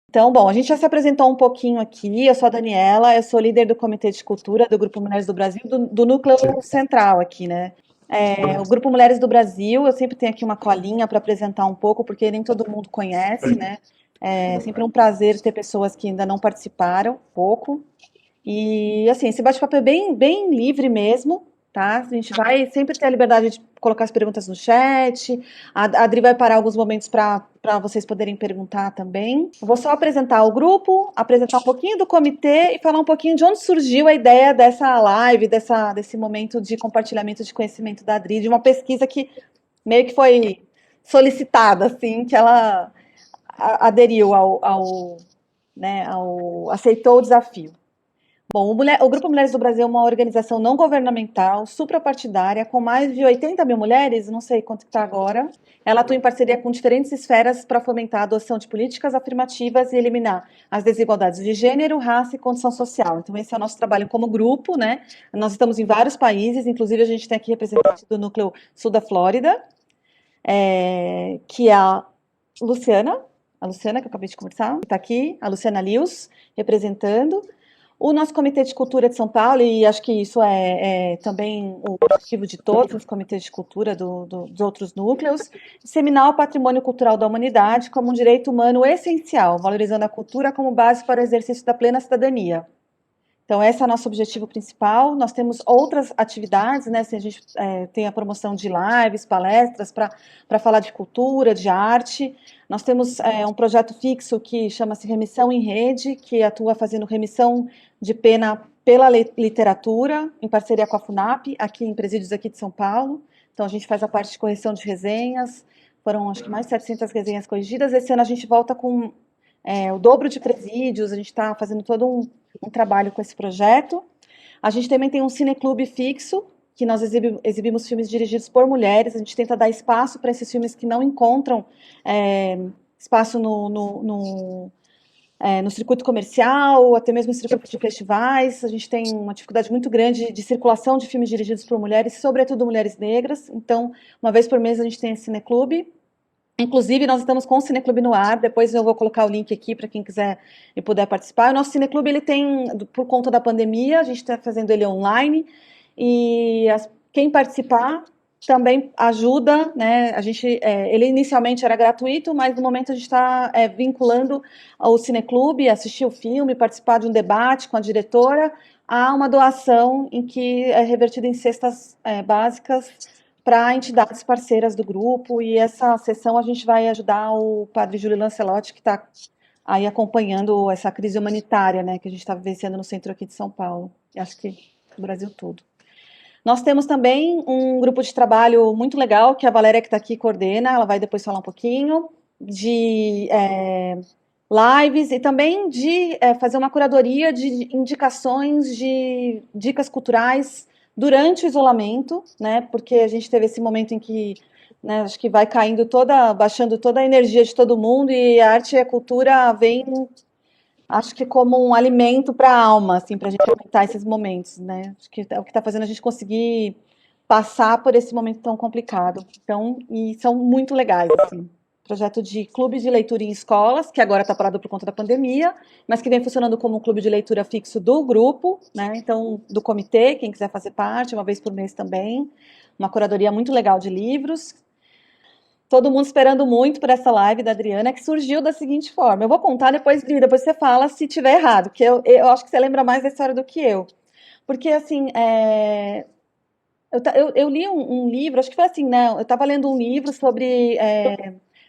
Então, bom, a gente já se apresentou um pouquinho aqui. Eu sou a Daniela, eu sou líder do Comitê de Cultura do Grupo Mulheres do Brasil, do núcleo central aqui, né? O Grupo Mulheres do Brasil, eu sempre tenho aqui uma colinha para apresentar um pouco, porque nem todo mundo conhece, né? É sempre um prazer ter pessoas que ainda não participaram, pouco. E assim, esse bate-papo é bem livre mesmo, tá? A gente vai sempre ter a liberdade de colocar as perguntas no chat. A Adri vai parar alguns momentos para vocês poderem perguntar também. Eu vou só apresentar o grupo, apresentar um pouquinho do comitê e falar um pouquinho de onde surgiu a ideia dessa live, desse momento de compartilhamento de conhecimento da Adri, de uma pesquisa que meio que foi solicitada, assim, que ela aderiu aceitou o desafio. Bom, o Grupo Mulheres do Brasil é uma organização não governamental, suprapartidária, com mais de 80 mil mulheres, não sei quanto está agora. Ela atua em parceria com diferentes esferas para fomentar a adoção de políticas afirmativas e eliminar as desigualdades de gênero, raça e condição social. Então, esse é o nosso trabalho como grupo, né? Nós estamos em vários países, inclusive a gente tem aqui representante do núcleo sul da Flórida, que é a Luciana, que eu acabei de conversar, está aqui, a Luciana Lius, representando. O nosso Comitê de Cultura de São Paulo, e acho que isso é também o objetivo de todos os comitês de cultura dos outros núcleos, disseminar o patrimônio cultural da humanidade como um direito humano essencial, valorizando a cultura como base para o exercício da plena cidadania. Então, esse é o nosso objetivo principal. Nós temos outras atividades, né? Assim, a gente tem a promoção de lives, palestras para falar de cultura, de arte. Nós temos um projeto fixo que chama-se Remissão em Rede, que atua fazendo remissão de pena pela literatura, em parceria com a FUNAP, aqui em presídios aqui de São Paulo. Então, a gente faz a parte de correção de resenhas. Foram, acho que, mais de 700 resenhas corrigidas. Esse ano a gente volta com o dobro de presídios. A gente está fazendo todo um trabalho com esse projeto. A gente também tem um cineclube fixo, que nós exibimos filmes dirigidos por mulheres. A gente tenta dar espaço para esses filmes que não encontram espaço no circuito comercial, até mesmo no circuito de festivais. A gente tem uma dificuldade muito grande de circulação de filmes dirigidos por mulheres, sobretudo mulheres negras. Então, uma vez por mês a gente tem esse cineclube. Inclusive, nós estamos com o Cineclube no ar, depois eu vou colocar o link aqui para quem quiser e puder participar. O nosso Cineclube, ele tem, por conta da pandemia, a gente está fazendo ele online, e quem participar também ajuda, né? Ele inicialmente era gratuito, mas no momento a gente está vinculando o Cineclube, assistir o filme, participar de um debate com a diretora, a uma doação em que é revertida em cestas básicas para entidades parceiras do grupo, e essa sessão a gente vai ajudar o padre Júlio Lancelotti, que está aí acompanhando essa crise humanitária, né, que a gente está vivenciando no centro aqui de São Paulo, e acho que no Brasil todo. Nós temos também um grupo de trabalho muito legal, que a Valéria, que está aqui, coordena, ela vai depois falar um pouquinho, de lives e também de fazer uma curadoria de indicações de dicas culturais durante o isolamento, né? Porque a gente teve esse momento em que, né, acho que vai baixando toda a energia de todo mundo, e a arte e a cultura vêm, acho que como um alimento para a alma, assim, para a gente aumentar esses momentos, né? Acho que é o que está fazendo a gente conseguir passar por esse momento tão complicado. Então, e são muito legais, assim. Projeto de clube de leitura em escolas, que agora está parado por conta da pandemia, mas que vem funcionando como um clube de leitura fixo do grupo, né? Então, do comitê, quem quiser fazer parte, uma vez por mês também. Uma curadoria muito legal de livros. Todo mundo esperando muito por essa live da Adriana, que surgiu da seguinte forma. Eu vou contar depois, Dri, depois você fala se tiver errado, porque eu acho que você lembra mais da história do que eu. Porque, assim, eu li um livro, acho que foi assim, né? Eu estava lendo um livro sobre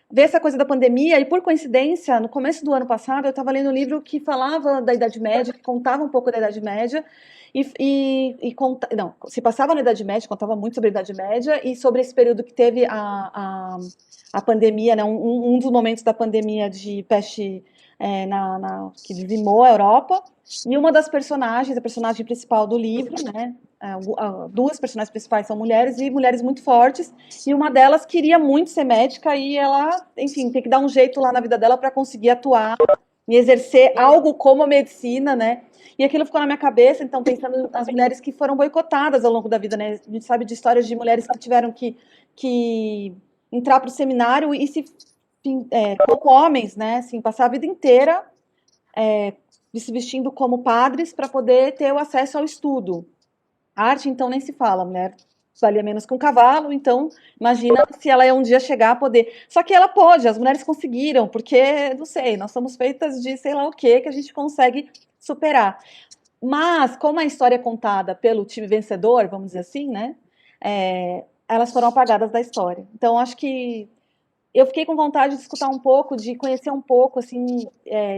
ver essa coisa da pandemia, e por coincidência, no começo do ano passado, eu estava lendo um livro que falava da Idade Média, que contava um pouco da Idade Média, não, se passava na Idade Média, contava muito sobre a Idade Média e sobre esse período que teve a pandemia, né? Um dos momentos da pandemia de peste que dizimou a Europa. E uma das personagens, a personagem principal do livro, né? Duas personagens principais são mulheres, e mulheres muito fortes, e uma delas queria muito ser médica, e ela, enfim, tem que dar um jeito lá na vida dela para conseguir atuar e exercer algo como a medicina, né? E aquilo ficou na minha cabeça, então, pensando nas mulheres que foram boicotadas ao longo da vida, né? A gente sabe de histórias de mulheres que tiveram que entrar para o seminário e se como homens, né, assim, passar a vida inteira se vestindo como padres para poder ter o acesso ao estudo. A arte, então, nem se fala, a mulher valia menos que um cavalo, então imagina se ela um dia chegar a poder. Só que ela pode, as mulheres conseguiram, porque, não sei, nós somos feitas de sei lá o que a gente consegue superar. Mas, como a história é contada pelo time vencedor, vamos dizer assim, né? Elas foram apagadas da história. Então, acho que eu fiquei com vontade de escutar um pouco, de conhecer um pouco, assim,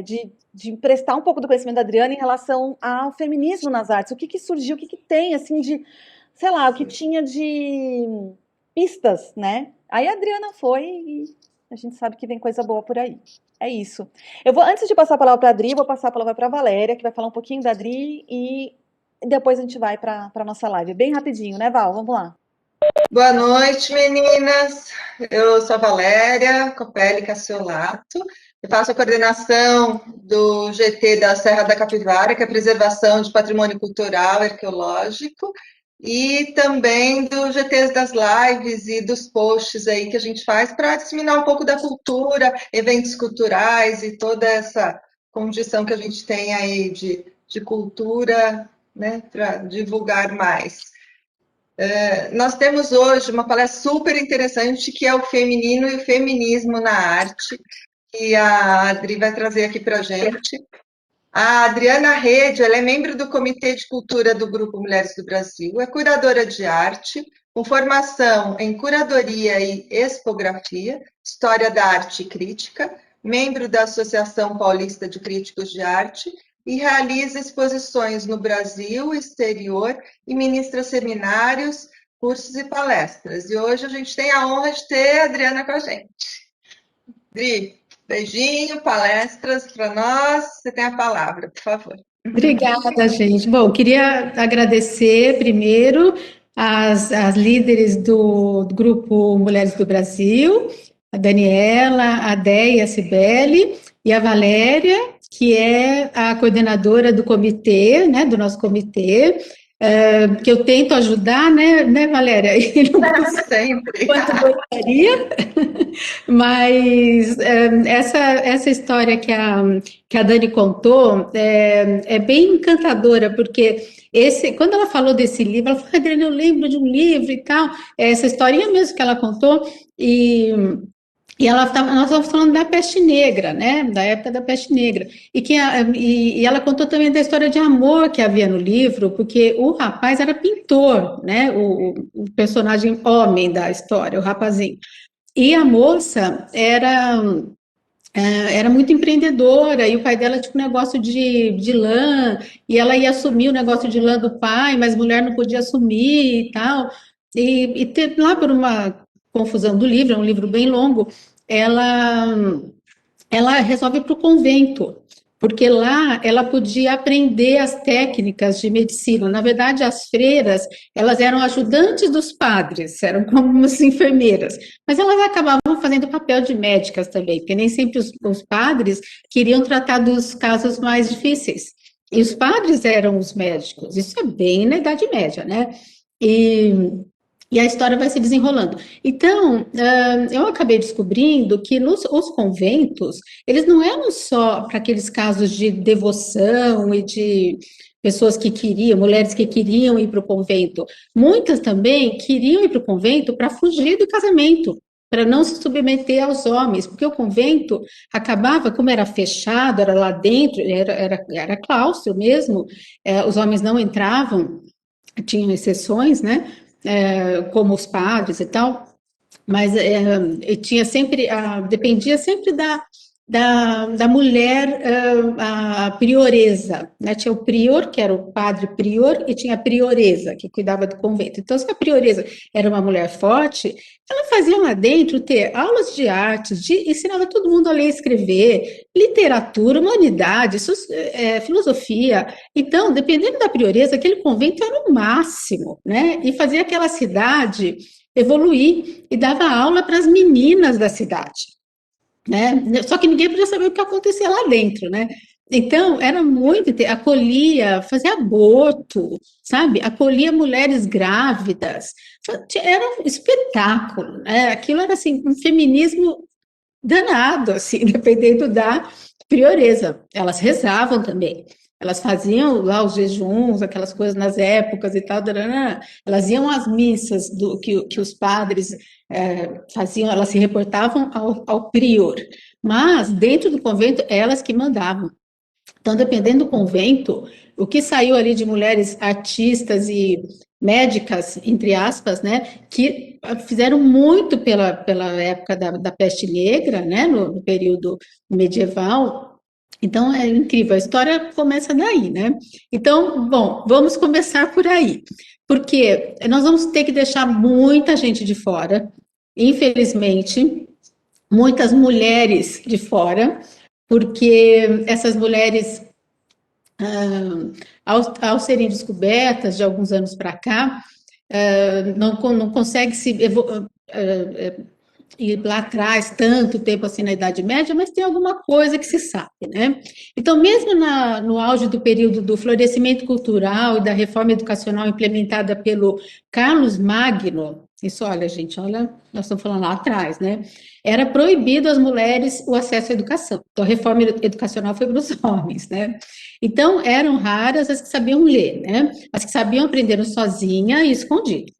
de emprestar um pouco do conhecimento da Adriana em relação ao feminismo nas artes. O que surgiu, o que tem, assim, de, sei lá, o que tinha de pistas, né? Aí a Adriana foi e a gente sabe que vem coisa boa por aí. É isso. Antes de passar a palavra para a Adri, vou passar a palavra para a Valéria, que vai falar um pouquinho da Adri e depois a gente vai para a nossa live. Bem rapidinho, né, Val? Vamos lá. Boa noite, meninas. Eu sou a Valéria Copelli Cassiolato. Eu faço a coordenação do GT da Serra da Capivara, que é a preservação de patrimônio cultural e arqueológico, e também do GTs das lives e dos posts aí que a gente faz para disseminar um pouco da cultura, eventos culturais e toda essa condição que a gente tem aí de cultura, né, para divulgar mais. Nós temos hoje uma palestra super interessante que é o feminino e o feminismo na arte, que a Adri vai trazer aqui para a gente. A Adriana Rede, ela é membro do Comitê de Cultura do Grupo Mulheres do Brasil, é curadora de arte, com formação em curadoria e expografia, história da arte e crítica, membro da Associação Paulista de Críticos de Arte e realiza exposições no Brasil, exterior e ministra seminários, cursos e palestras. E hoje a gente tem a honra de ter a Adriana com a gente. Adri, beijinho, palestras para nós. Você tem a palavra, por favor. Obrigada, gente. Bom, queria agradecer primeiro as líderes do Grupo Mulheres do Brasil, a Daniela, a Déia, a Cibele e a Valéria, que é a coordenadora do comitê, né, do nosso comitê, que eu tento ajudar, né, Valéria? E não sempre. Quanto gostaria, mas essa história que a Dani contou é bem encantadora, porque quando ela falou desse livro, ela falou, Adriana, eu lembro de um livro e tal, essa historinha mesmo que ela contou, e nós estamos falando da peste negra, né? Da época da peste negra. E ela contou também da história de amor que havia no livro, porque o rapaz era pintor, né? O personagem homem da história, o rapazinho. E a moça era muito empreendedora, e o pai dela tinha um negócio de lã, e ela ia assumir o negócio de lã do pai, mas mulher não podia assumir e tal. Lá por uma confusão do livro, é um livro bem longo, ela, ela resolve ir para o convento, porque lá ela podia aprender as técnicas de medicina. Na verdade, as freiras, elas eram ajudantes dos padres, eram como umas enfermeiras, mas elas acabavam fazendo papel de médicas também, porque nem sempre os padres queriam tratar dos casos mais difíceis. E os padres eram os médicos, isso é bem na Idade Média, né? E a história vai se desenrolando. Então, eu acabei descobrindo que os conventos, eles não eram só para aqueles casos de devoção e de pessoas que queriam, mulheres que queriam ir para o convento. Muitas também queriam ir para o convento para fugir do casamento, para não se submeter aos homens, porque o convento acabava, como era fechado, era lá dentro, era claustro mesmo, os homens não entravam, tinham exceções, né? Como os padres e tal, mas tinha sempre, dependia sempre da mulher, a prioresa, né? Tinha o prior, que era o padre prior, e tinha a prioresa, que cuidava do convento. Então, se a prioresa era uma mulher forte, ela fazia lá dentro ter aulas de artes, ensinava todo mundo a ler e escrever, literatura, humanidade, filosofia. Então, dependendo da prioresa, aquele convento era o máximo, né? E fazia aquela cidade evoluir e dava aula para as meninas da cidade, né? Só que ninguém podia saber o que acontecia lá dentro, né? Então, era muito, acolhia, fazia aborto, sabe? Acolhia mulheres grávidas, era um espetáculo, né? Aquilo era assim, um feminismo danado, assim, dependendo da prioreza. Elas rezavam também. Elas faziam lá os jejuns, aquelas coisas nas épocas e tal. Darana. Elas iam às missas que os padres faziam, elas se reportavam ao prior. Mas, dentro do convento, elas que mandavam. Então, dependendo do convento, o que saiu ali de mulheres artistas e médicas, entre aspas, né, que fizeram muito pela época da peste negra, né, no período medieval. Então, é incrível, a história começa daí, né? Então, bom, vamos começar por aí, porque nós vamos ter que deixar muita gente de fora, infelizmente, muitas mulheres de fora, porque essas mulheres, ao serem descobertas de alguns anos para cá, não consegue ir lá atrás tanto tempo assim na Idade Média, mas tem alguma coisa que se sabe, né? Então, mesmo no auge do período do florescimento cultural e da reforma educacional implementada pelo Carlos Magno, isso, olha, gente, olha, nós estamos falando lá atrás, né? Era proibido às mulheres o acesso à educação. Então, a reforma educacional foi para os homens, né? Então, eram raras as que sabiam ler, né? As que sabiam aprender sozinha e escondidas.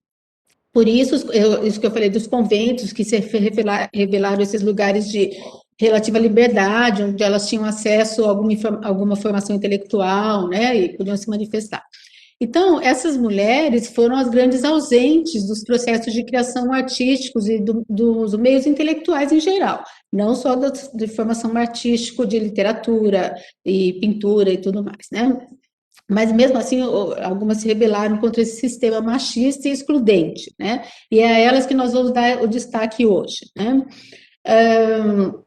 Por isso, isso que eu falei dos conventos, que se revelaram esses lugares de relativa liberdade, onde elas tinham acesso a alguma formação intelectual, né, e podiam se manifestar. Então, essas mulheres foram as grandes ausentes dos processos de criação artísticos e dos meios intelectuais em geral, não só de formação artística, de literatura e pintura e tudo mais, né? Mas mesmo assim, algumas se rebelaram contra esse sistema machista e excludente, né? E é a elas que nós vamos dar o destaque hoje, né?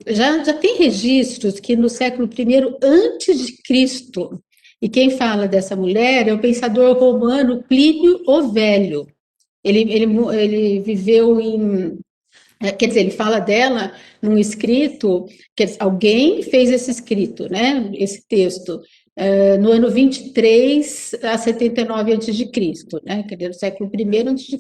Já tem registros que no século I antes de Cristo, e quem fala dessa mulher é o pensador romano Plínio o Velho. Ele viveu quer dizer, ele fala dela num escrito, alguém fez esse escrito, né? Esse texto, no ano 23 a 79 a.C., né? Quer dizer, no século I a.C.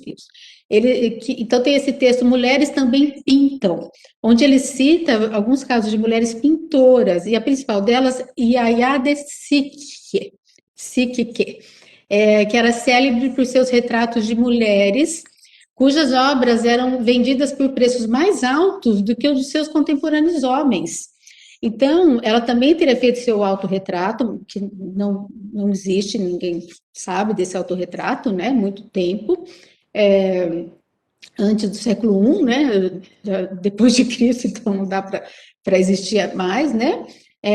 Então, tem esse texto, Mulheres Também Pintam, onde ele cita alguns casos de mulheres pintoras, e a principal delas, Yaya de Siqueque, que era célebre por seus retratos de mulheres, cujas obras eram vendidas por preços mais altos do que os de seus contemporâneos homens. Então, ela também teria feito seu autorretrato, que não existe, ninguém sabe desse autorretrato, né? Muito tempo, antes do século I, né? Depois de Cristo, então não dá para existir mais, né?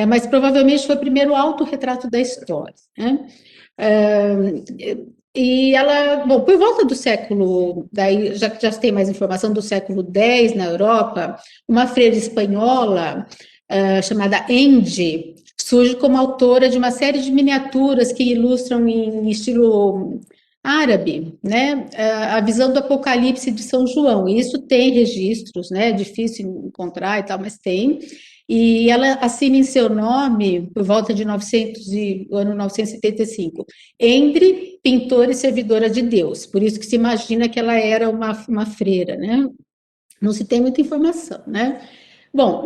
Mas provavelmente foi o primeiro autorretrato da história, né? E ela, bom, por volta do século, daí já tem mais informação do século X na Europa, uma freira espanhola chamada Angie surge como autora de uma série de miniaturas que ilustram em estilo árabe, né, a visão do Apocalipse de São João. E isso tem registros, né, é difícil encontrar e tal, mas tem. E ela assina em seu nome, por volta de ano 975, entre pintora e servidora de Deus. Por isso que se imagina que ela era uma freira, né? Não se tem muita informação, né? Bom,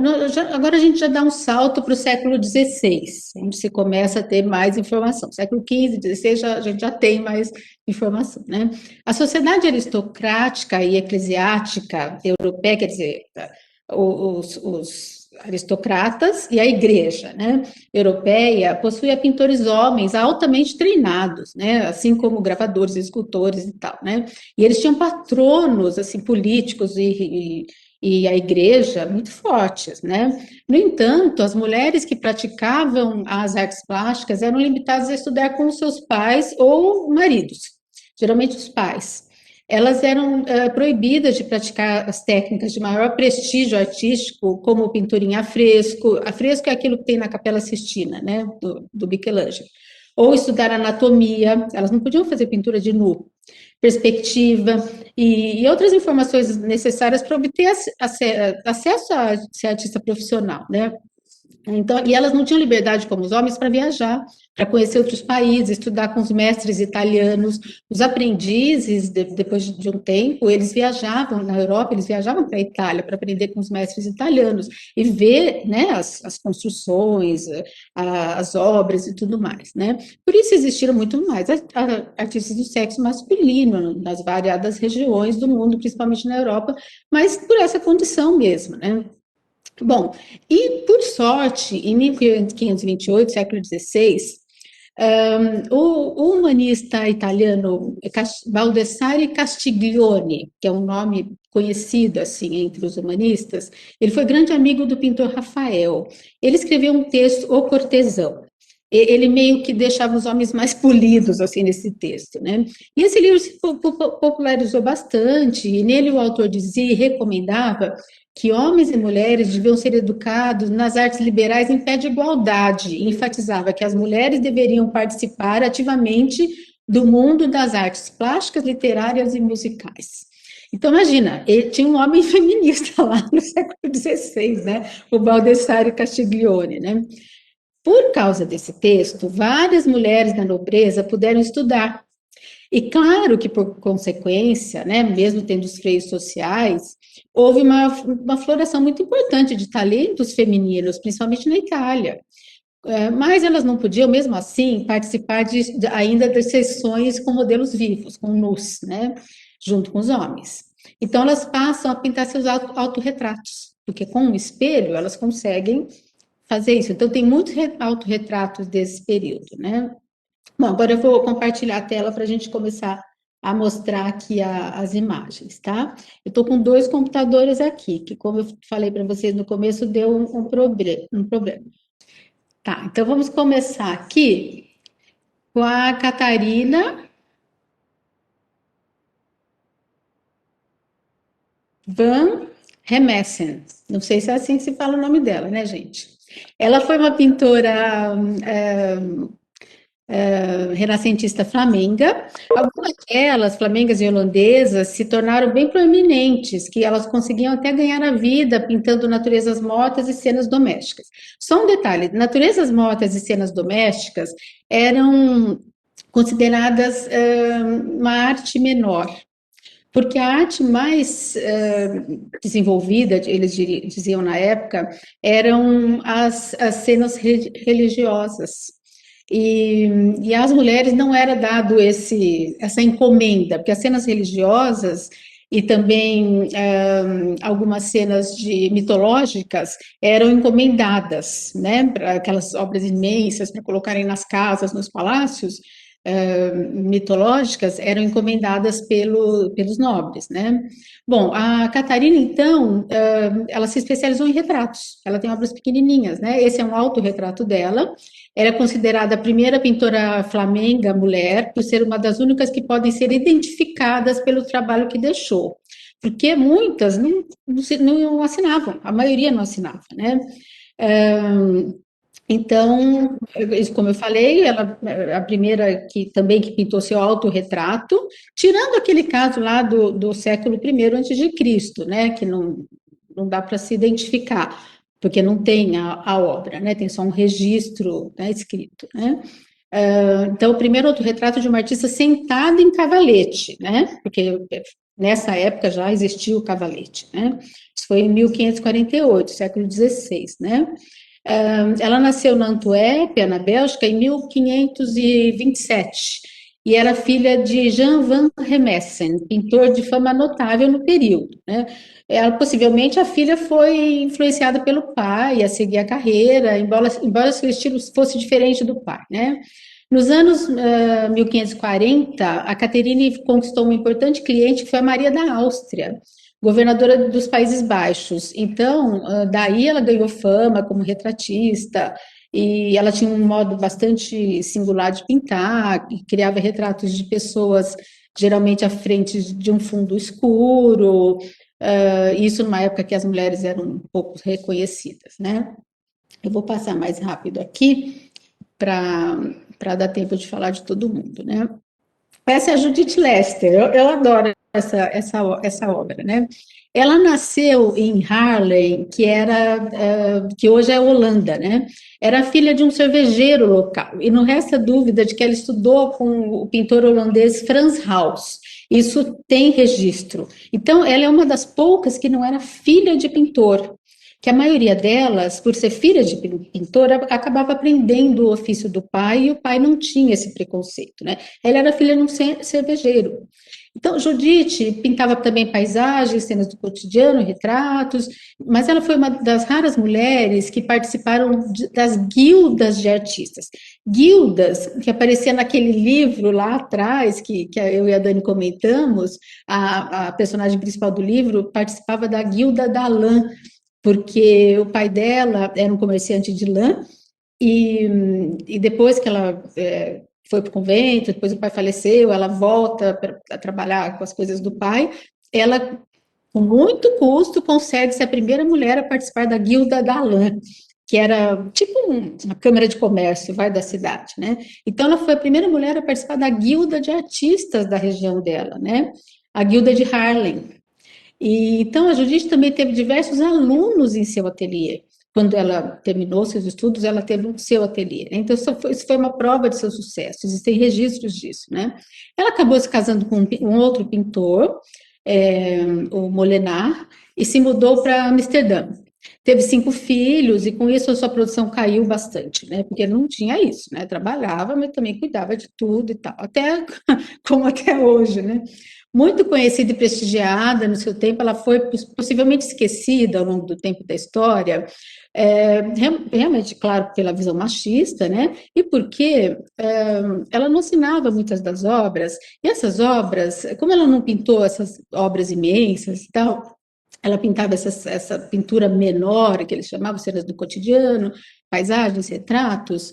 agora a gente já dá um salto para o século XVI, onde se começa a ter mais informação. Século XV, XVI, a gente já tem mais informação, né? A sociedade aristocrática e eclesiástica europeia, quer dizer, os aristocratas e a igreja, né, europeia, possuía pintores homens altamente treinados, né, assim como gravadores, escultores e tal, né, e eles tinham patronos, assim, políticos e a igreja muito fortes, né. No entanto, as mulheres que praticavam as artes plásticas eram limitadas a estudar com os seus pais ou maridos, geralmente os pais. Elas eram proibidas de praticar as técnicas de maior prestígio artístico, como pintura em afresco. Afresco é aquilo que tem na Capela Sistina, né, do Michelangelo. Ou estudar anatomia, elas não podiam fazer pintura de nu, perspectiva e outras informações necessárias para obter acesso a ser artista profissional, né. Então, e elas não tinham liberdade como os homens para viajar, para conhecer outros países, estudar com os mestres italianos. Os aprendizes, depois de um tempo, eles viajavam na Europa, eles viajavam para a Itália para aprender com os mestres italianos e ver, né, as construções, as obras e tudo mais, né? Por isso existiram muito mais artistas do sexo masculino nas variadas regiões do mundo, principalmente na Europa, mas por essa condição mesmo, né? Bom, e por sorte, em 1528, século XVI, o humanista italiano Baldassare Castiglione, que é um nome conhecido assim entre os humanistas, ele foi grande amigo do pintor Rafael. Ele escreveu um texto, O Cortesão. Ele meio que deixava os homens mais polidos assim nesse texto, né? E esse livro se popularizou bastante, e nele o autor dizia e recomendava que homens e mulheres deviam ser educados nas artes liberais em pé de igualdade, e enfatizava que as mulheres deveriam participar ativamente do mundo das artes plásticas, literárias e musicais. Então, imagina, ele tinha um homem feminista lá no século XVI, né? O Baldassare Castiglione, né? Por causa desse texto, várias mulheres da nobreza puderam estudar. E claro que, por consequência, né, mesmo tendo os freios sociais, houve uma floração muito importante de talentos femininos, principalmente na Itália. Mas elas não podiam, mesmo assim, participar ainda das sessões com modelos vivos, com nus, né, junto com os homens. Então, elas passam a pintar seus autorretratos, porque com um espelho elas conseguem fazer isso. Então, tem muitos autorretratos desse período, né? Bom, agora eu vou compartilhar a tela para a gente começar a mostrar aqui as imagens, tá? Eu estou com dois computadores aqui, que como eu falei para vocês no começo, deu um problema. Tá, então vamos começar aqui com a Catarina Van Remessen. Não sei se é assim que se fala o nome dela, né, gente? Ela foi uma pintora renascentista flamenga. Algumas delas, flamengas e holandesas, se tornaram bem proeminentes, que elas conseguiam até ganhar a vida pintando naturezas mortas e cenas domésticas. Só um detalhe, naturezas mortas e cenas domésticas eram consideradas uma arte menor, porque a arte mais desenvolvida, eles diziam na época, eram as cenas religiosas. E às mulheres não era dado essa encomenda, porque as cenas religiosas e também algumas cenas mitológicas eram encomendadas, né, para aquelas obras imensas para colocarem nas casas, nos palácios mitológicas, eram encomendadas pelos nobres, né? Bom, a Catarina, então, ela se especializou em retratos, ela tem obras pequenininhas, né? Esse é um autorretrato dela. Ela é considerada a primeira pintora flamenga mulher, por ser uma das únicas que podem ser identificadas pelo trabalho que deixou, porque muitas não assinavam, a maioria não assinava, né? Então, como eu falei, ela é a primeira que pintou seu autorretrato, tirando aquele caso lá do século I antes de Cristo, né, que não dá para se identificar, porque não tem a obra, né, tem só um registro, né, escrito, né. Então, o primeiro autorretrato de uma artista sentada em cavalete, né, porque nessa época já existia o cavalete, né, isso foi em 1548, século XVI, né. Ela nasceu na Antuérpia, na Bélgica, em 1527, e era filha de Jan van Remessen, pintor de fama notável no período, né? Possivelmente a filha foi influenciada pelo pai a seguir a carreira, embora seu estilo fosse diferente do pai, né? Nos anos 1540, a Caterine conquistou uma importante cliente que foi a Maria da Áustria, governadora dos Países Baixos. Então, daí ela ganhou fama como retratista, e ela tinha um modo bastante singular de pintar, criava retratos de pessoas geralmente à frente de um fundo escuro, isso numa época que as mulheres eram um pouco reconhecidas, né? Eu vou passar mais rápido aqui para dar tempo de falar de todo mundo, né? Essa é a Judith Lester, eu adoro essa obra, né? Ela nasceu em Haarlem, que hoje é Holanda, né? Era filha de um cervejeiro local, e não resta dúvida de que ela estudou com o pintor holandês Frans Hals. Isso tem registro. Então, ela é uma das poucas que não era filha de pintor, que a maioria delas, por ser filha de pintor, acabava aprendendo o ofício do pai, e o pai não tinha esse preconceito, né? Ela era filha de um cervejeiro. Então, Judite pintava também paisagens, cenas do cotidiano, retratos, mas ela foi uma das raras mulheres que participaram das guildas de artistas. Guildas, que aparecia naquele livro lá atrás, que eu e a Dani comentamos, a personagem principal do livro participava da Guilda da Lã, porque o pai dela era um comerciante de lã, e depois que ela foi para o convento, depois o pai faleceu, ela volta para trabalhar com as coisas do pai, ela, com muito custo, consegue ser a primeira mulher a participar da Guilda da Lã, que era tipo uma câmara de comércio, da cidade, né? Então, ela foi a primeira mulher a participar da Guilda de Artistas da região dela, né? A Guilda de Haarlem. E, então, a Judite também teve diversos alunos em seu ateliê. Quando ela terminou seus estudos, ela teve um seu ateliê, né? Então, isso foi uma prova de seu sucesso, existem registros disso, né? Ela acabou se casando com um outro pintor, o Molenaar, e se mudou para Amsterdã. Teve 5 filhos, e com isso a sua produção caiu bastante, né? Porque não tinha isso, né? Trabalhava, mas também cuidava de tudo e tal, até como até hoje, né? Muito conhecida e prestigiada no seu tempo, ela foi possivelmente esquecida ao longo do tempo da história, realmente, claro, pela visão machista, né? E porque ela não assinava muitas das obras, e essas obras, como ela não pintou essas obras imensas e tal, ela pintava essa pintura menor, que eles chamavam cenas do cotidiano, paisagens, retratos.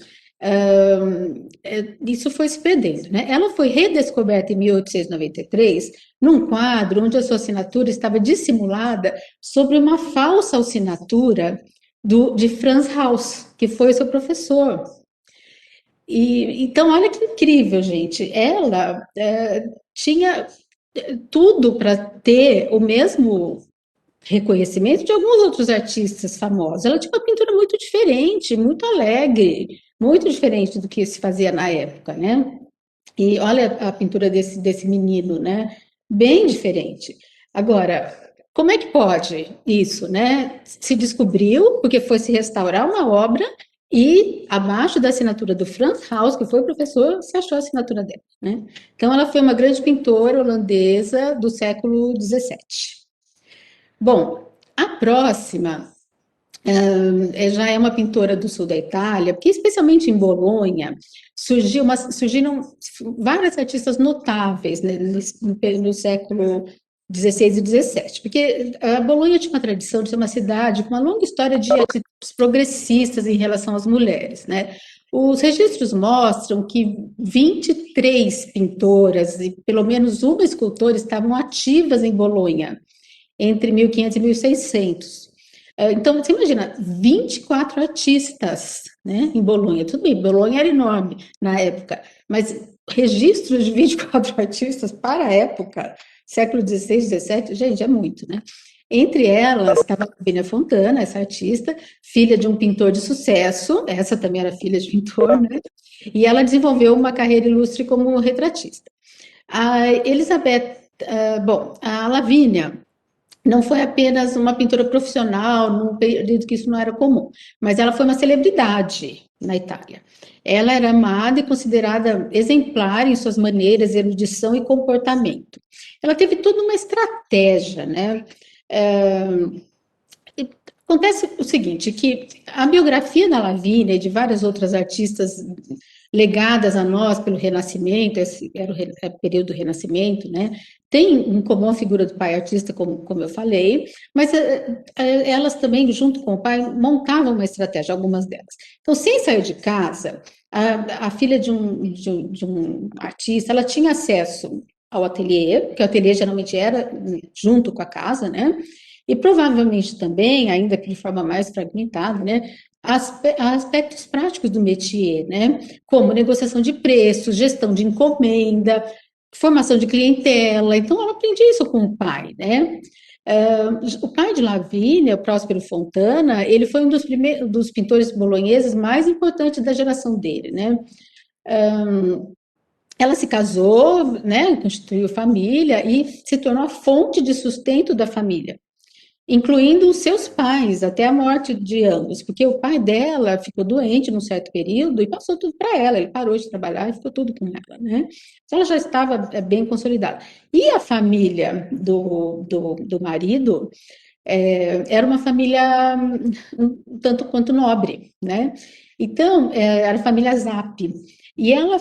Isso foi se perdendo, né? Ela foi redescoberta em 1893 num quadro onde a sua assinatura estava dissimulada sobre uma falsa assinatura de Frans Hals, que foi o seu professor. Então, olha que incrível, gente. Ela tinha tudo para ter o mesmo reconhecimento de alguns outros artistas famosos. Ela tinha uma pintura muito diferente, muito alegre, muito diferente do que se fazia na época, né? E olha a pintura desse menino, né? Bem diferente. Agora, como é que pode isso, né? Se descobriu, porque foi se restaurar uma obra e abaixo da assinatura do Frans Hals, que foi o professor, se achou a assinatura dela, né? Então, ela foi uma grande pintora holandesa do século XVII. Bom, a próxima já é uma pintora do sul da Itália, porque especialmente em Bolonha surgiram várias artistas notáveis, né, no século XVI e XVII, porque a Bolonha tinha uma tradição de ser uma cidade com uma longa história de atitudes progressistas em relação às mulheres, né? Os registros mostram que 23 pintoras e pelo menos uma escultora estavam ativas em Bolonha entre 1500 e 1600. Então, você imagina, 24 artistas, né, em Bolonha. Tudo bem, Bolonha era enorme na época, mas registros de 24 artistas para a época, século XVI, XVII, gente, é muito, né? Entre elas estava a Sabina Fontana, essa artista, filha de um pintor de sucesso, essa também era filha de pintor, né? E ela desenvolveu uma carreira ilustre como retratista. A Elizabeth, a Lavínia, não foi apenas uma pintora profissional, num período que isso não era comum, mas ela foi uma celebridade na Itália. Ela era amada e considerada exemplar em suas maneiras, erudição e comportamento. Ela teve toda uma estratégia, né? Acontece o seguinte, que a biografia da Lavínia e de várias outras artistas legadas a nós pelo Renascimento, esse era o período do Renascimento, né? Tem em comum a figura do pai artista, como eu falei, mas elas também, junto com o pai, montavam uma estratégia, algumas delas. Então, sem sair de casa, a filha de um artista, ela tinha acesso ao ateliê, que o ateliê geralmente era junto com a casa, né? E provavelmente também, ainda que de forma mais fragmentada, né, aspectos práticos do métier, né, como negociação de preços, gestão de encomenda, formação de clientela. Então, ela aprendia isso com o pai, né? O pai de Lavínia, o Próspero Fontana, ele foi um dos pintores bolonheses mais importantes da geração dele, né? Ela se casou, né, constituiu família e se tornou a fonte de sustento da família, incluindo os seus pais, até a morte de ambos, porque o pai dela ficou doente num certo período e passou tudo para ela, ele parou de trabalhar e ficou tudo com ela, né? Então ela já estava bem consolidada. E a família do marido era uma família um tanto quanto nobre, né? Então, era a família Zapp. E ela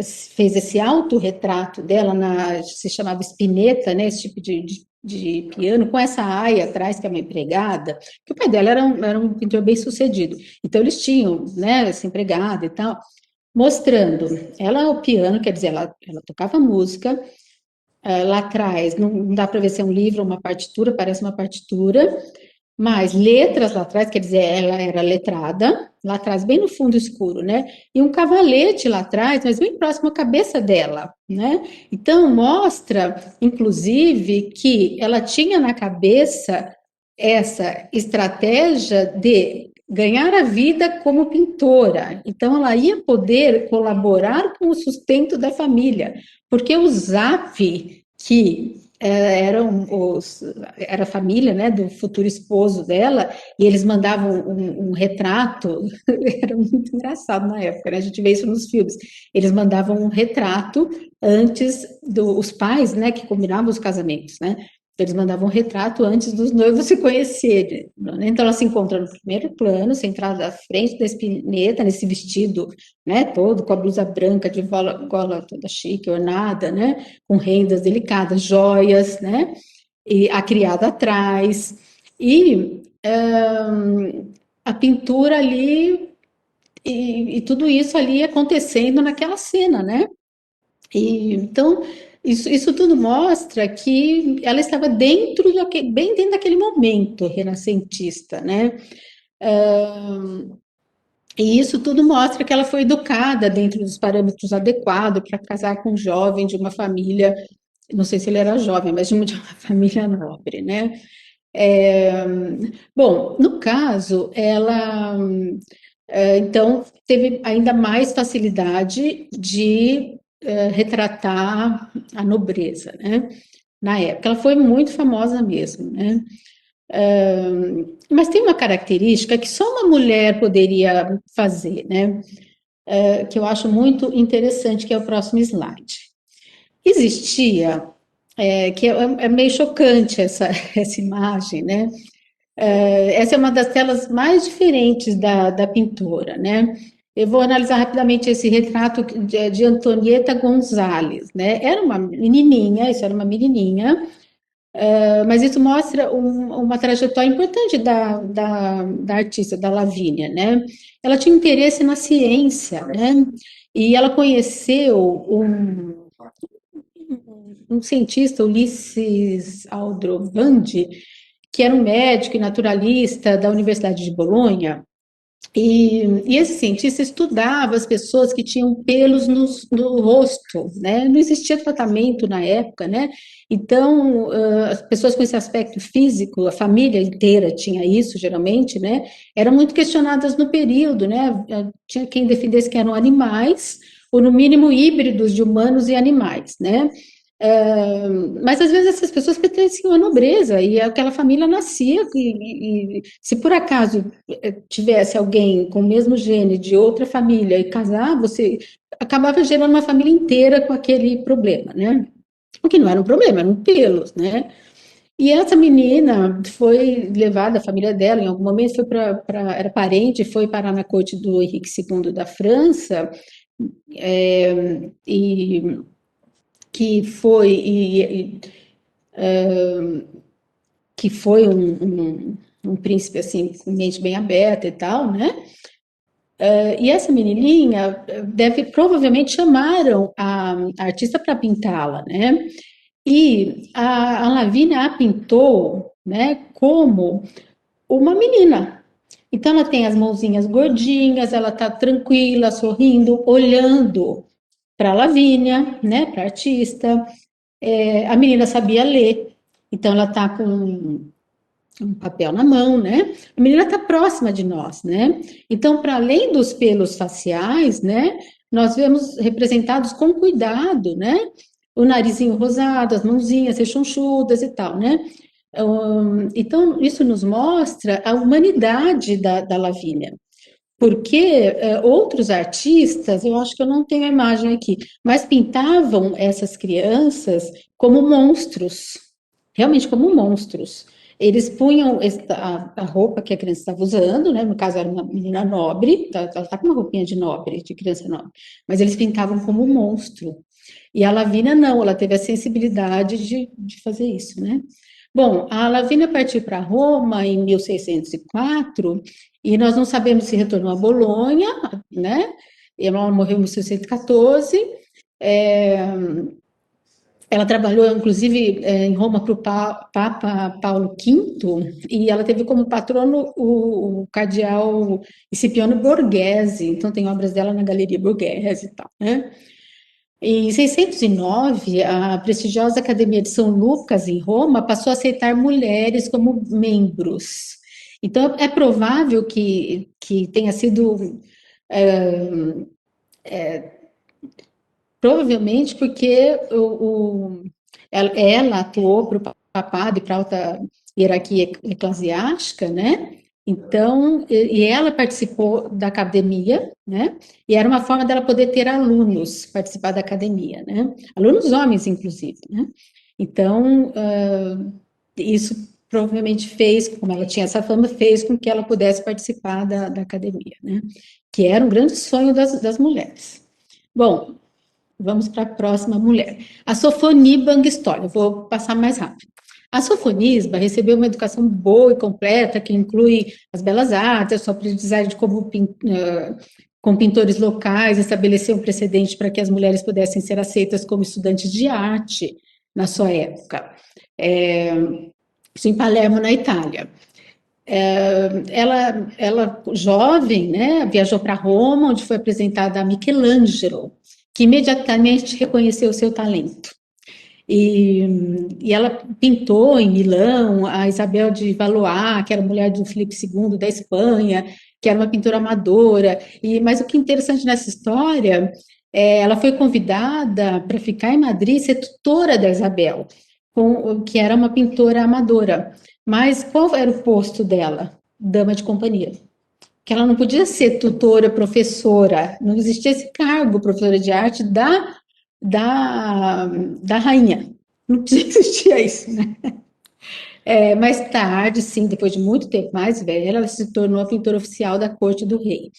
fez esse autorretrato dela, se chamava Spinetta, né? Esse tipo de piano, com essa aia atrás, que é uma empregada, que o pai dela era um pintor bem sucedido. Então, eles tinham, né, essa empregada e tal, mostrando ela ao piano, quer dizer, ela tocava música, lá atrás, não dá para ver se é um livro ou uma partitura, parece uma partitura, mas letras lá atrás, quer dizer, ela era letrada, lá atrás, bem no fundo escuro, né? E um cavalete lá atrás, mas bem próximo à cabeça dela, né? Então, mostra, inclusive, que ela tinha na cabeça essa estratégia de ganhar a vida como pintora. Então, ela ia poder colaborar com o sustento da família, porque o Zap, que era a família, né, do futuro esposo dela, e eles mandavam um retrato, era muito engraçado na época, né, a gente vê isso nos filmes, eles mandavam um retrato antes os pais, né, que combinavam os casamentos, né, eles mandavam um retrato antes dos noivos se conhecerem, né? Então ela se encontra no primeiro plano, centrada à frente da Spinetta, nesse vestido, né, todo com a blusa branca de gola toda chique, ornada, né, com rendas delicadas, joias, né, e a criada atrás, e a pintura ali, e tudo isso ali acontecendo naquela cena, né? Então, isso tudo mostra que ela estava bem dentro daquele momento renascentista, né? E isso tudo mostra que ela foi educada dentro dos parâmetros adequados para casar com um jovem de uma família, não sei se ele era jovem, mas de uma família nobre, né? Bom, no caso, ela então teve ainda mais facilidade de retratar a nobreza, né? Na época, ela foi muito famosa mesmo, né? Mas tem uma característica que só uma mulher poderia fazer, né? Que eu acho muito interessante, que é o próximo slide. Existia, que é meio chocante essa imagem, né? Essa é uma das telas mais diferentes da pintora, né? Eu vou analisar rapidamente esse retrato de Antonieta Gonzalez, né? Era uma menininha, isso era uma menininha, mas isso mostra uma trajetória importante da artista, da Lavínia, né? Ela tinha interesse na ciência, né? E ela conheceu um cientista, Ulisses Aldrovandi, que era um médico e naturalista da Universidade de Bolonha, e esse cientista estudava as pessoas que tinham pelos no rosto, né? Não existia tratamento na época, né? Então, as pessoas com esse aspecto físico, a família inteira tinha isso, geralmente, né? Eram muito questionadas no período, né? Tinha quem defendesse que eram animais, ou no mínimo híbridos de humanos e animais, né? Mas às vezes essas pessoas pertenciam à nobreza e aquela família nascia e se por acaso tivesse alguém com o mesmo gene de outra família e casar, você acabava gerando uma família inteira com aquele problema, né? O que não era um problema, eram pelos, né? E essa menina foi levada, a família dela, em algum momento, era parente, foi parar na corte do Henrique II da França, e que foi que foi um príncipe assim com mente bem aberta e tal, né? E essa menininha provavelmente chamaram a artista para pintá-la, né? E a Lavínia a pintou, né, como uma menina. Então ela tem as mãozinhas gordinhas, ela tá tranquila, sorrindo, olhando para Lavínia, né, para artista. A menina sabia ler, então ela está com um papel na mão, né? A menina está próxima de nós, né? Então, para além dos pelos faciais, né, nós vemos representados com cuidado, né? O narizinho rosado, as mãozinhas rechonchudas e tal, né? Então, isso nos mostra a humanidade da Lavínia. Porque outros artistas, eu acho que eu não tenho a imagem aqui, mas pintavam essas crianças como monstros, realmente como monstros. Eles punham a roupa que a criança estava usando, né? No caso era uma menina nobre, ela está com uma roupinha de nobre, de criança nobre, mas eles pintavam como monstro. E a Lavínia não, ela teve a sensibilidade de fazer isso, né? Bom, a Lavínia partiu para Roma em 1604 e nós não sabemos se retornou a Bolonha, né? Ela morreu em 1614. Ela trabalhou, inclusive, em Roma para o Papa Paulo V, e ela teve como patrono o cardeal Scipione Borghese, então tem obras dela na Galeria Borghese e tal, né? Em 609, a prestigiosa Academia de São Lucas, em Roma, passou a aceitar mulheres como membros. Então, é provável que tenha sido, provavelmente porque ela atuou para o papado e para a alta hierarquia eclesiástica, né? Então, e ela participou da academia, né? E era uma forma dela poder ter alunos participar da academia, né? Alunos homens, inclusive, né? Então, isso provavelmente fez, como ela tinha essa fama, fez com que ela pudesse participar da academia, né? Que era um grande sonho das mulheres. Bom, vamos para a próxima mulher. A Sofonie Bangstol, eu vou passar mais rápido. A Sofonisba recebeu uma educação boa e completa, que inclui as belas artes, a sua aprendizagem com pintores locais, estabeleceu um precedente para que as mulheres pudessem ser aceitas como estudantes de arte na sua época. Isso em Palermo, na Itália. Ela, jovem, né, viajou para Roma, onde foi apresentada a Michelangelo, que imediatamente reconheceu o seu talento. E ela pintou em Milão a Isabel de Valois, que era mulher do Filipe II da Espanha, que era uma pintora amadora. Mas o que é interessante nessa história ela foi convidada para ficar em Madrid e ser tutora da Isabel, que era uma pintora amadora. Mas qual era o posto dela? Dama de companhia. Que ela não podia ser tutora, professora, não existia esse cargo, professora de arte da rainha. Não existia isso, né? Mais tarde, sim, depois de muito tempo mais velha, ela se tornou a pintora oficial da corte do rei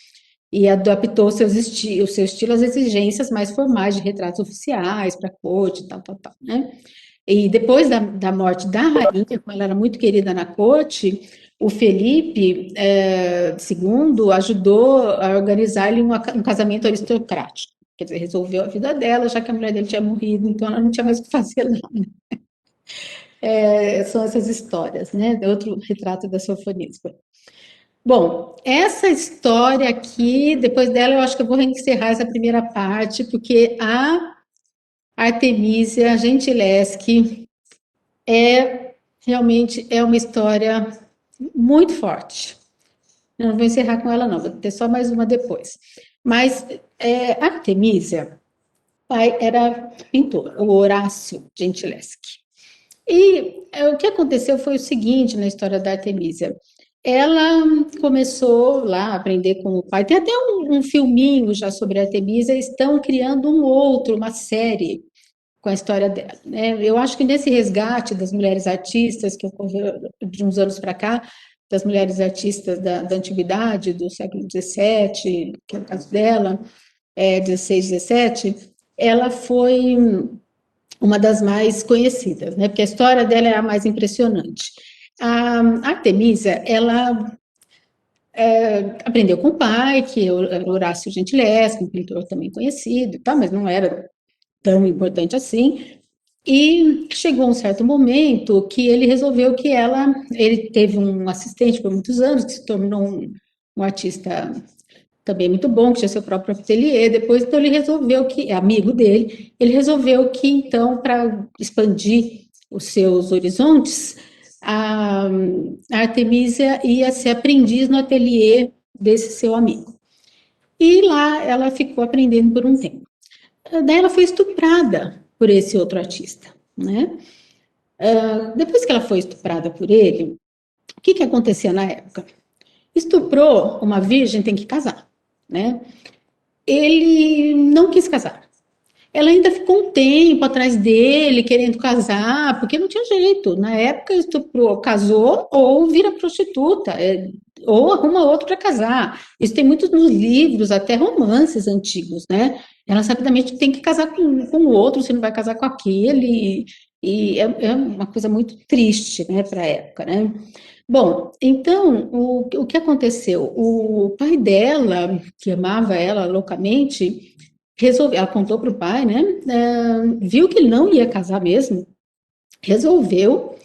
e adaptou o seu estilo às exigências mais formais de retratos oficiais para a corte, tal, né? E depois da morte da rainha, como ela era muito querida na corte, o Felipe II ajudou a organizar-lhe um casamento aristocrático. Quer dizer, resolveu a vida dela, já que a mulher dele tinha morrido, então ela não tinha mais o que fazer lá. São essas histórias, né? Outro retrato da Sofonisba. Bom, essa história aqui, depois dela, eu acho que eu vou encerrar essa primeira parte, porque a Artemisia Gentileschi realmente é uma história muito forte. Eu não vou encerrar com ela, não, vou ter só mais uma depois. Mas a Artemisia, pai era pintor, o Horácio Gentileschi. E o que aconteceu foi o seguinte na história da Artemisia. Ela começou lá a aprender com o pai. Tem até um filminho já sobre a Artemisia. Estão criando uma série com a história dela, né? Eu acho que nesse resgate das mulheres artistas que ocorreu de uns anos para cá, das mulheres artistas da antiguidade, do século XVII, que é o caso dela, 16, 17, ela foi uma das mais conhecidas, né? Porque a história dela é a mais impressionante. A Artemisia, ela aprendeu com o pai, que era Horácio Gentileschi, um pintor também conhecido, tá? Mas não era tão importante assim. E chegou um certo momento que ele resolveu que ele teve um assistente por muitos anos, que se tornou um artista também muito bom, que tinha seu próprio ateliê. Depois, então, ele resolveu que, é amigo dele, ele resolveu que, então, para expandir os seus horizontes, a, a Artemisia ia ser aprendiz no ateliê desse seu amigo. E lá ela ficou aprendendo por um tempo. Daí ela foi estuprada por esse outro artista, né? Depois que ela foi estuprada por ele, o que acontecia na época? Estuprou uma virgem, tem que casar, né? Ele não quis casar. Ela ainda ficou um tempo atrás dele, querendo casar, porque não tinha jeito. Na época, estuprou, casou ou vira prostituta, ou arruma outro para casar. Isso tem muitos nos livros, até romances antigos, né? Ela sabidamente tem que casar com o outro, se não vai casar com aquele. E é uma coisa muito triste, né, para a época, né? Bom, então, o que aconteceu? O pai dela, que amava ela loucamente, ela contou para o pai, né? Viu que ele não ia casar mesmo, resolveu.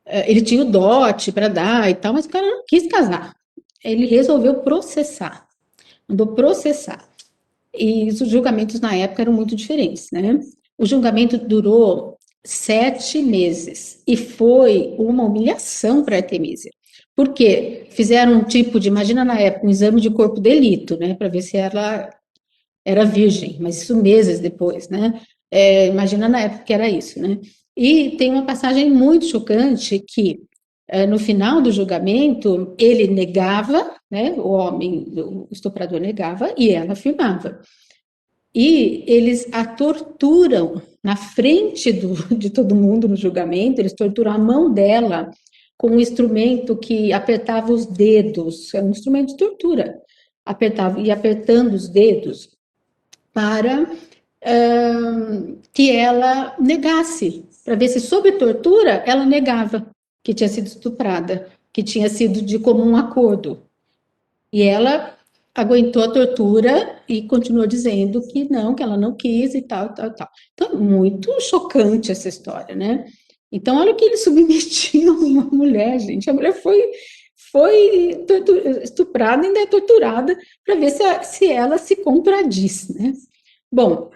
Ele tinha o dote para dar e tal, mas o cara não quis casar. Ele resolveu processar, mandou processar. E os julgamentos na época eram muito diferentes, né? O julgamento durou 7 meses e foi uma humilhação para a Artemisia. Por quê? Fizeram um tipo de, imagina na época, um exame de corpo de delito, né? Para ver se ela era virgem, mas isso meses depois, né? Imagina na época que era isso, né? E tem uma passagem muito chocante que, no final do julgamento, ele negava, né? O homem, o estuprador negava, e ela afirmava. E eles a torturam na frente de todo mundo no julgamento, eles torturam a mão dela com um instrumento que apertava os dedos, é um instrumento de tortura, apertando os dedos para que ela negasse, para ver se sob tortura ela negava que tinha sido estuprada, que tinha sido de comum acordo. E ela aguentou a tortura e continuou dizendo que não, que ela não quis e tal, tal, tal. Então, muito chocante essa história, né? Então, olha o que eles submetiam uma mulher, gente. A mulher foi estuprada e ainda é torturada para ver se ela se contradiz, né? Bom,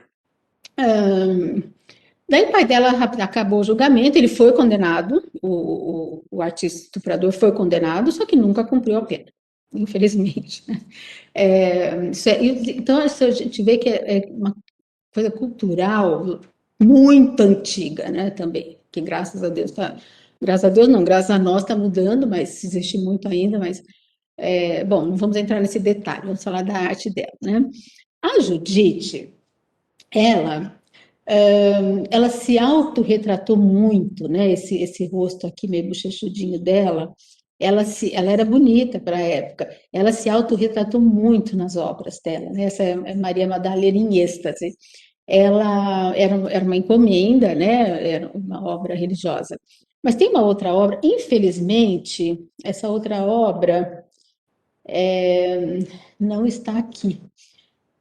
daí o pai dela acabou o julgamento, ele foi condenado, o artista estuprador foi condenado, só que nunca cumpriu a pena, infelizmente, né? Então, a gente vê que é uma coisa cultural muito antiga, né, também, que graças a Deus graças a Deus não, graças a nós está mudando, mas existe muito ainda, mas, bom, não vamos entrar nesse detalhe, vamos falar da arte dela, né? A Judite, ela se autorretratou muito, né? Esse rosto aqui meio bochechudinho dela, ela era bonita para a época, ela se autorretratou muito nas obras dela, né? Essa é Maria Madalena em êxtase. Ela era uma encomenda, né? Era uma obra religiosa. Mas tem uma outra obra, infelizmente, essa outra obra não está aqui,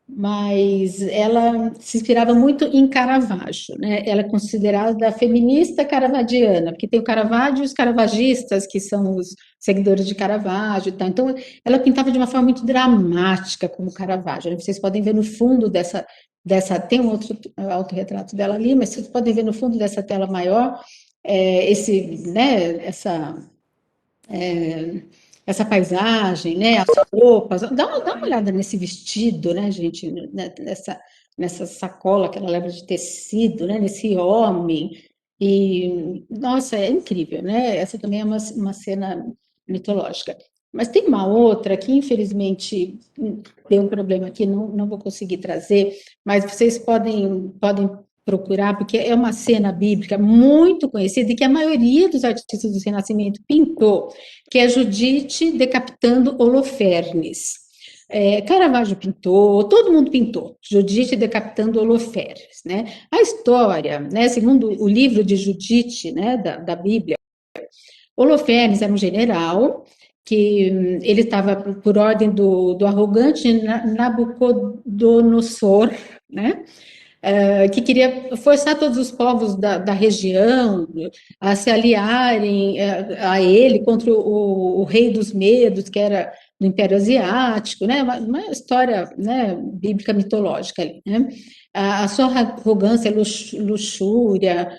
mas ela se inspirava muito em Caravaggio, né? Ela é considerada feminista caravaggiana, porque tem o Caravaggio e os caravagistas, que são os seguidores de Caravaggio, tá? Então, ela pintava de uma forma muito dramática, como Caravaggio, né? Vocês podem ver no fundo dessa tem um outro autorretrato dela ali, mas vocês podem ver no fundo dessa tela maior, né, essa paisagem, né, as roupas, dá uma olhada nesse vestido, né, gente, nessa sacola que ela leva de tecido, né, nesse homem, e, nossa, é incrível, né, essa também é uma cena mitológica. Mas tem uma outra que, infelizmente, deu um problema aqui, não vou conseguir trazer, mas vocês podem procurar, porque é uma cena bíblica muito conhecida e que a maioria dos artistas do Renascimento pintou, que é Judite decapitando Holofernes. Caravaggio pintou, todo mundo pintou, Judite decapitando Holofernes, né? A história, né, segundo o livro de Judite, né, da Bíblia, Holofernes era um general que ele estava por ordem do arrogante Nabucodonosor, né? Que queria forçar todos os povos da região a se aliarem a ele contra o rei dos medos, que era do Império Asiático, né? Uma história, né, bíblica mitológica ali, né? A sua arrogância, luxúria,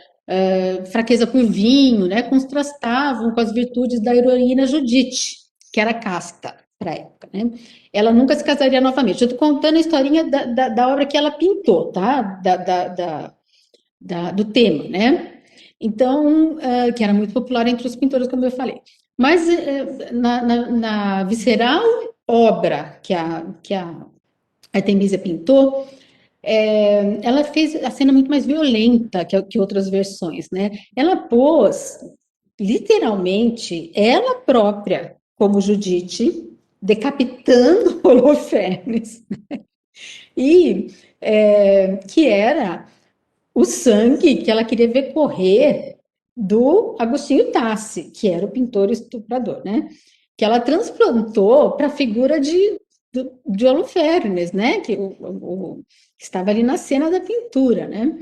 fraqueza por vinho, né? Contrastavam com as virtudes da heroína Judite, que era casta para a época, né? Ela nunca se casaria novamente. Eu estou contando a historinha da obra que ela pintou, tá? Do tema, né? Então, que era muito popular entre os pintores, como eu falei. Mas na visceral obra que a Artemisia pintou, ela fez a cena muito mais violenta que outras versões, né? Ela pôs, literalmente, ela própria, como Judite, decapitando Holofernes, e que era o sangue que ela queria ver correr do Agostinho Tassi, que era o pintor estuprador, né? Que ela transplantou para a figura de Holofernes, né? Que estava ali na cena da pintura, né?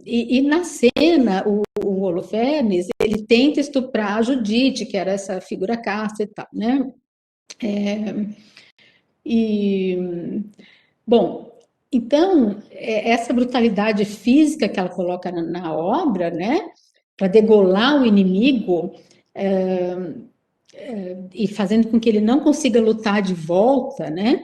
E na cena, o Holofernes, ele tenta estuprar a Judite, que era essa figura casta e tal, né? Bom, então, essa brutalidade física que ela coloca na obra, né, para degolar o inimigo, e fazendo com que ele não consiga lutar de volta, né,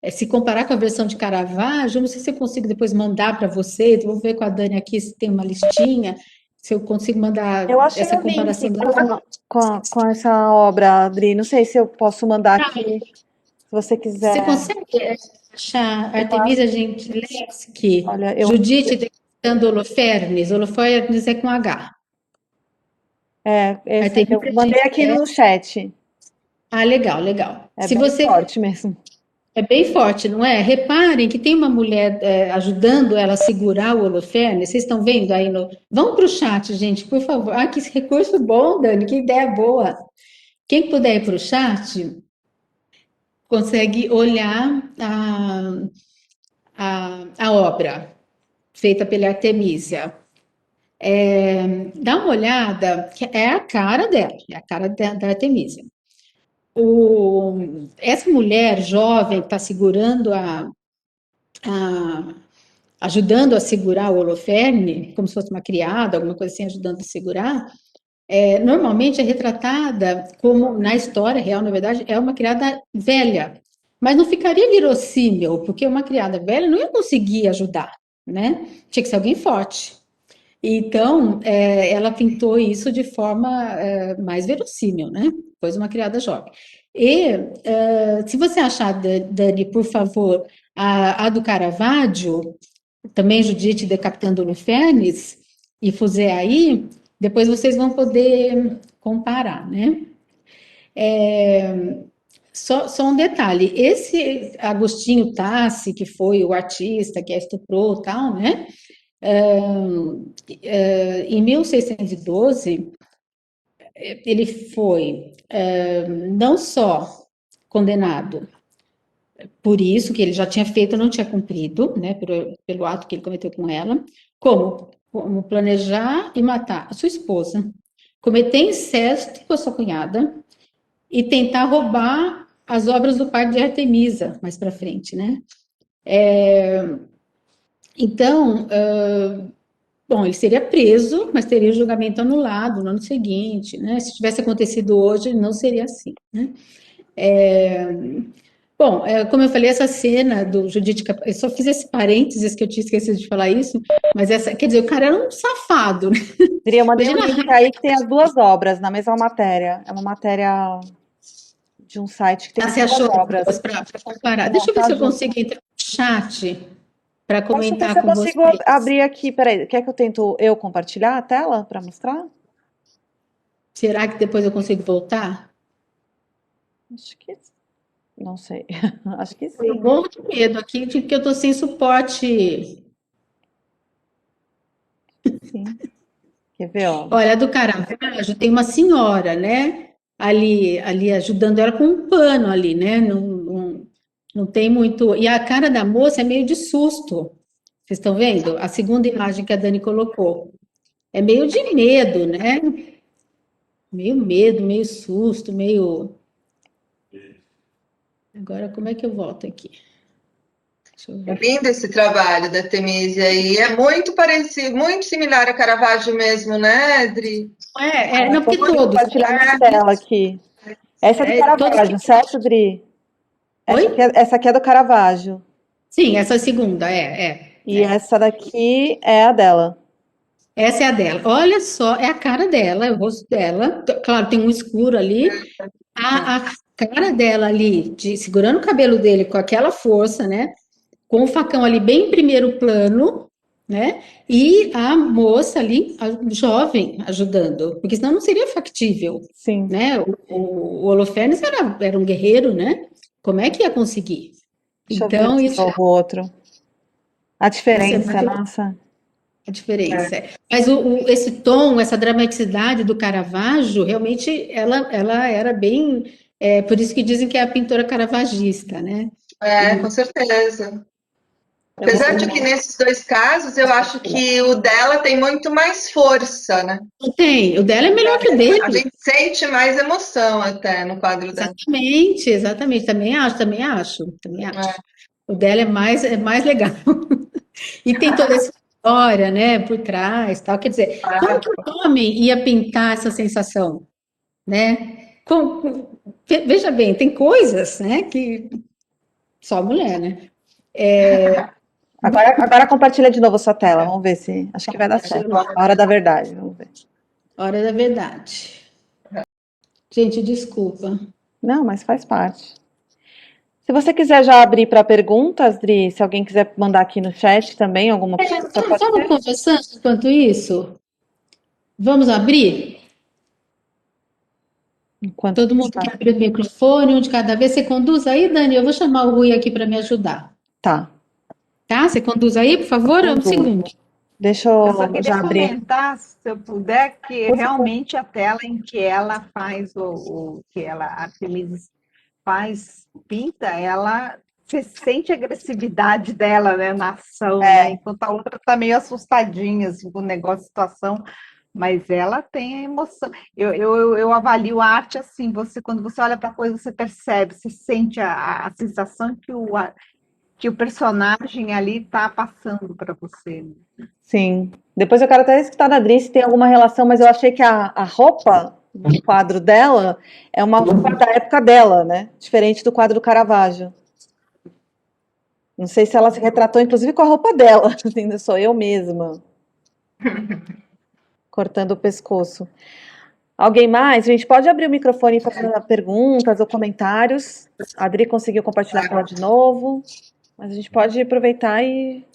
se comparar com a versão de Caravaggio, não sei se eu consigo depois mandar para vocês, vou ver com a Dani aqui se tem uma listinha, se eu consigo mandar Eu achei essa o link comparação. com essa obra, Adri. Não sei se eu posso mandar aqui, se você quiser. Você consegue achar Artemisia Gentileschi, Olha, Judite decapitando Holofernes? Holofernes é com H. esse aqui eu Artemisia mandei aqui no chat. Ah, legal, legal. É Se bem você forte mesmo. é bem forte, não é? Reparem que tem uma mulher ajudando ela a segurar o Holofernes. Vocês estão vendo aí no. Vão para o chat, gente, por favor. Ah, que recurso bom, Dani, que ideia boa. Quem puder ir para o chat consegue olhar a obra feita pela Artemisia. Dá uma olhada, que é a cara dela, é a cara da Artemisia. Essa mulher jovem que está segurando ajudando a segurar o Holoferne, como se fosse uma criada, alguma coisa assim, ajudando a segurar, normalmente é retratada como, na história real, na verdade, é uma criada velha. Mas não ficaria verossímil, porque uma criada velha não ia conseguir ajudar, né? Tinha que ser alguém forte. Então, ela pintou isso de forma mais verossímil, né? Pôs uma criada jovem. E, se você achar, Dani, por favor, a do Caravaggio, também Judite decapitando Holofernes, e Fusé aí, depois vocês vão poder comparar, né? Só um detalhe, esse Agostinho Tassi, que foi o artista que a estuprou e tal, né? Em 1612, ele foi não só condenado por isso, que ele já tinha feito, não tinha cumprido, né, pelo ato que ele cometeu com ela, como planejar e matar a sua esposa, cometer incesto com a sua cunhada e tentar roubar as obras do pai de Artemisa, mais para frente, né? Então, bom, ele seria preso, mas teria o julgamento anulado no ano seguinte, né? Se tivesse acontecido hoje, não seria assim, né? Bom, como eu falei, essa cena do Judite, eu só fiz esse parênteses que eu tinha esquecido de falar isso, mas quer dizer, o cara era um safado, né? Eu mandei um Imagina, link aí que tem as duas obras na mesma matéria. É uma matéria de um site que tem você duas achou obras. para comparar? Deixa eu ver se eu consigo entrar no chat para Deixa eu ver comentar se eu com consigo vocês. abrir aqui. Peraí, quer que eu tento compartilhar a tela para mostrar? Será que depois eu consigo voltar? Acho que não sei. Acho que Eu sim. morro de medo aqui de que eu estou sem suporte. Sim. Quer ver, ó? Olha, a do Caravaggio tem uma senhora, né? Ali ajudando ela com um pano ali, né? Não tem muito. E a cara da moça é meio de susto. Vocês estão vendo? A segunda imagem que a Dani colocou. É meio de medo, né? Meio medo, meio susto, meio. Agora, como é que eu volto aqui? Deixa eu É ver. lindo esse trabalho da Temísia aí. É muito parecido, muito similar a Caravaggio mesmo, né, Adri? Não, porque Vou todos, compartilhar minha tela aqui. Essa é do todos que... Caravaggio, certo, Dri? Oi? Essa aqui é do Caravaggio. Sim, essa segunda, E essa daqui é a dela. Essa é a dela. Olha só, é a cara dela, é o rosto dela. Claro, tem um escuro ali. A cara dela ali, segurando o cabelo dele com aquela força, né? Com o facão ali bem em primeiro plano, né? E a moça ali, jovem, ajudando, porque senão não seria factível, Sim. né? O Holofernes era um guerreiro, né? Como é que ia conseguir? Deixa eu ver Então, de novo o outro. A isso é diferença, muito nossa. a diferença. Mas esse tom, essa dramaticidade do Caravaggio, realmente, ela era bem. Por isso que dizem que é a pintora caravagista, né? Com certeza. Eu vou Apesar de que nesses dois casos eu acho que o dela tem muito mais força, né? Tem, o dela é melhor que o A dele. gente sente mais emoção até no quadro dela. Exatamente, exatamente. Também acho. É, O dela é mais legal. E tem toda essa história, né, por trás, tal. Quer dizer, como que o homem ia pintar essa sensação, né? Veja bem, tem coisas, né, que só a mulher, né? agora compartilha de novo a sua tela. Vamos ver se. Acho que vai dar certo. A hora da verdade. Vamos ver. Hora da verdade. Gente, desculpa. Não, mas faz parte. Se você quiser já abrir para perguntas, Dri, se alguém quiser mandar aqui no chat também alguma pergunta, pode Vamos ser? conversando enquanto isso? Vamos abrir? Enquanto Todo mundo tá. quer abrir o microfone, um de cada vez. Você conduz aí, Dani? Eu vou chamar o Rui aqui para me ajudar. Tá. Tá? Você conduz aí, por favor? Um Conduzo. segundo. Deixa Eu só eu queria já abrir. comentar, se eu puder, que Por favor. realmente a tela em que ela faz que ela, a Artemis faz, pinta, ela você sente a agressividade dela, né, na ação, né? Enquanto a outra tá meio assustadinha assim, com o negócio, situação, mas ela tem a emoção. Eu avalio a arte assim, quando você olha para a coisa, você percebe, você sente a sensação que o personagem ali está passando para você. Sim. Depois eu quero até escutar da Dri se tem alguma relação, mas eu achei que a roupa do quadro dela é uma roupa da época dela, né? Diferente do quadro do Caravaggio. Não sei se ela se retratou, inclusive, com a roupa dela. Assim, sou eu mesma, cortando o pescoço. Alguém mais? A gente pode abrir o microfone para perguntas ou comentários. A Adri conseguiu compartilhar a tela de novo, mas a gente pode aproveitar e.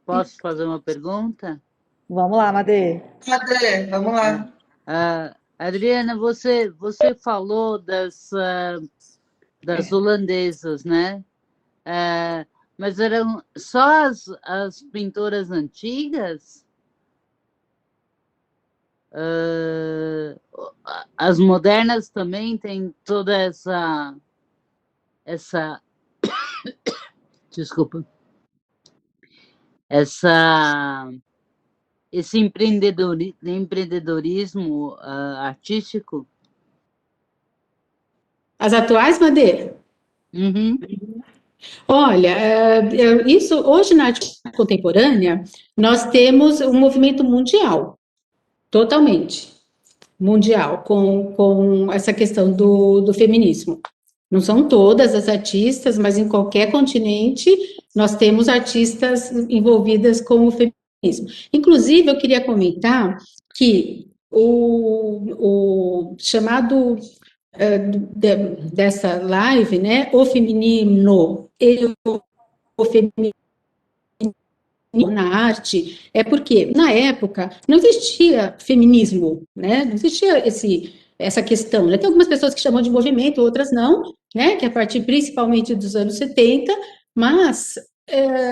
Posso fazer uma pergunta? Vamos lá, Madê. Adri, vamos lá. Adriana, você falou das holandesas, né? Mas eram só as pintoras antigas? As modernas também têm toda essa desculpa, esse empreendedorismo artístico? As atuais, Madeira? Uhum. Olha, isso hoje na arte contemporânea, nós temos um movimento mundial, totalmente mundial, com essa questão do feminismo. Não são todas as artistas, mas em qualquer continente nós temos artistas envolvidas com o feminismo. Inclusive, eu queria comentar que o chamado dessa live, né, o feminino e o feminino na arte, é porque, na época, não existia feminismo, né? Não existia essa questão, né? Tem algumas pessoas que chamam de movimento, outras não, né? Que é a partir principalmente dos anos 70, mas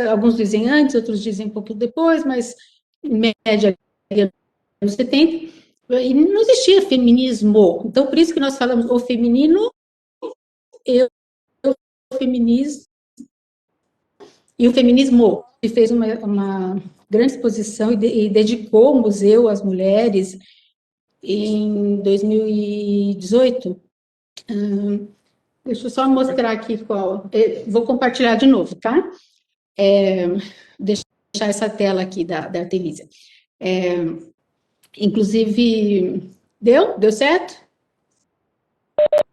alguns dizem antes, outros dizem um pouco depois, mas em média, anos 70, e não existia feminismo. Então, por isso que nós falamos o feminino e o feminismo e o feminismo, que fez uma grande exposição e dedicou o museu às mulheres em 2018, Deixa eu só mostrar aqui qual. Vou compartilhar de novo, tá? Deixar essa tela aqui da Artemisia. Inclusive, deu certo?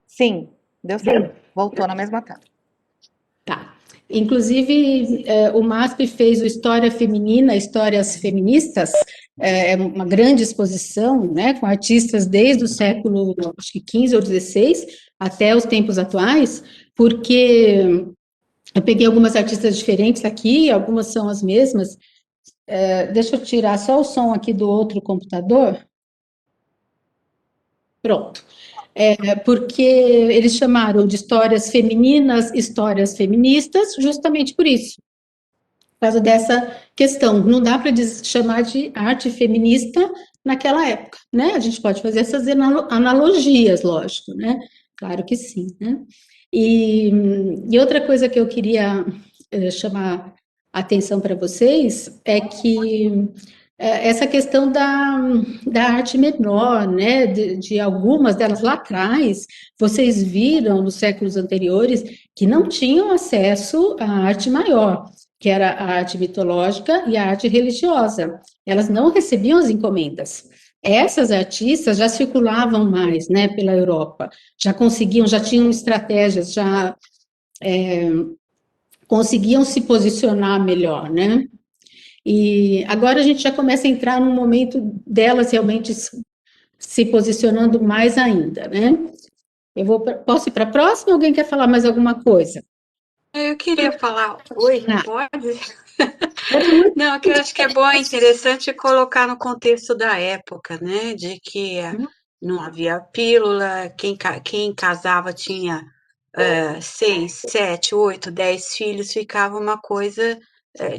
Sim, deu certo. Voltou na mesma tela. Tá. Inclusive, o MASP fez o História Feminina, Histórias Feministas, uma grande exposição, né, com artistas desde o século, acho que 15 ou 16, até os tempos atuais, porque eu peguei algumas artistas diferentes aqui, algumas são as mesmas. Deixa eu tirar só o som aqui do outro computador. Pronto. Porque eles chamaram de histórias femininas, histórias feministas, justamente por isso, por causa dessa questão. Não dá para chamar de arte feminista naquela época, né? A gente pode fazer essas analogias, lógico, né? Claro que sim, né? E outra coisa que eu queria chamar a atenção para vocês é que essa questão da arte menor, né, de algumas delas lá atrás, vocês viram nos séculos anteriores que não tinham acesso à arte maior, que era a arte mitológica e a arte religiosa. Elas não recebiam as encomendas. Essas artistas já circulavam mais, né, pela Europa, já tinham estratégias, já conseguiam se posicionar melhor, né? E agora a gente já começa a entrar num momento delas realmente se posicionando mais ainda, né? Posso ir para a próxima? Alguém quer falar mais alguma coisa? Eu queria falar. Oi, Ah. pode? Não, que eu acho que é bom, é interessante colocar no contexto da época, né? De que não havia pílula, quem casava tinha 6, 7, 8, 10 filhos, ficava uma coisa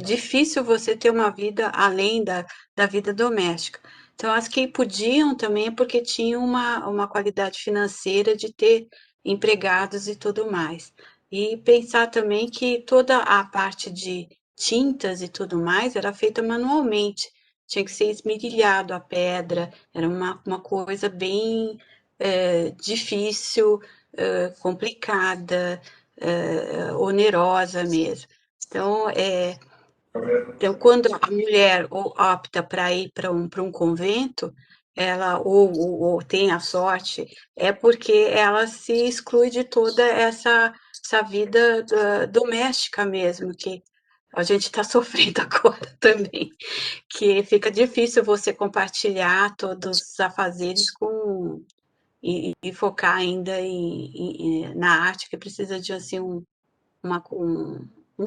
difícil você ter uma vida além da vida doméstica. Então, as que podiam também é porque tinham uma qualidade financeira de ter empregados e tudo mais. E pensar também que toda a parte de tintas e tudo mais era feita manualmente, tinha que ser esmerilhado a pedra, era uma coisa bem difícil, complicada, onerosa mesmo. Então, quando a mulher opta para ir para um convento, ela ou tem a sorte, é porque ela se exclui de toda essa vida doméstica mesmo, que a gente está sofrendo agora também, que fica difícil você compartilhar todos os afazeres e focar ainda na arte, que precisa de assim, um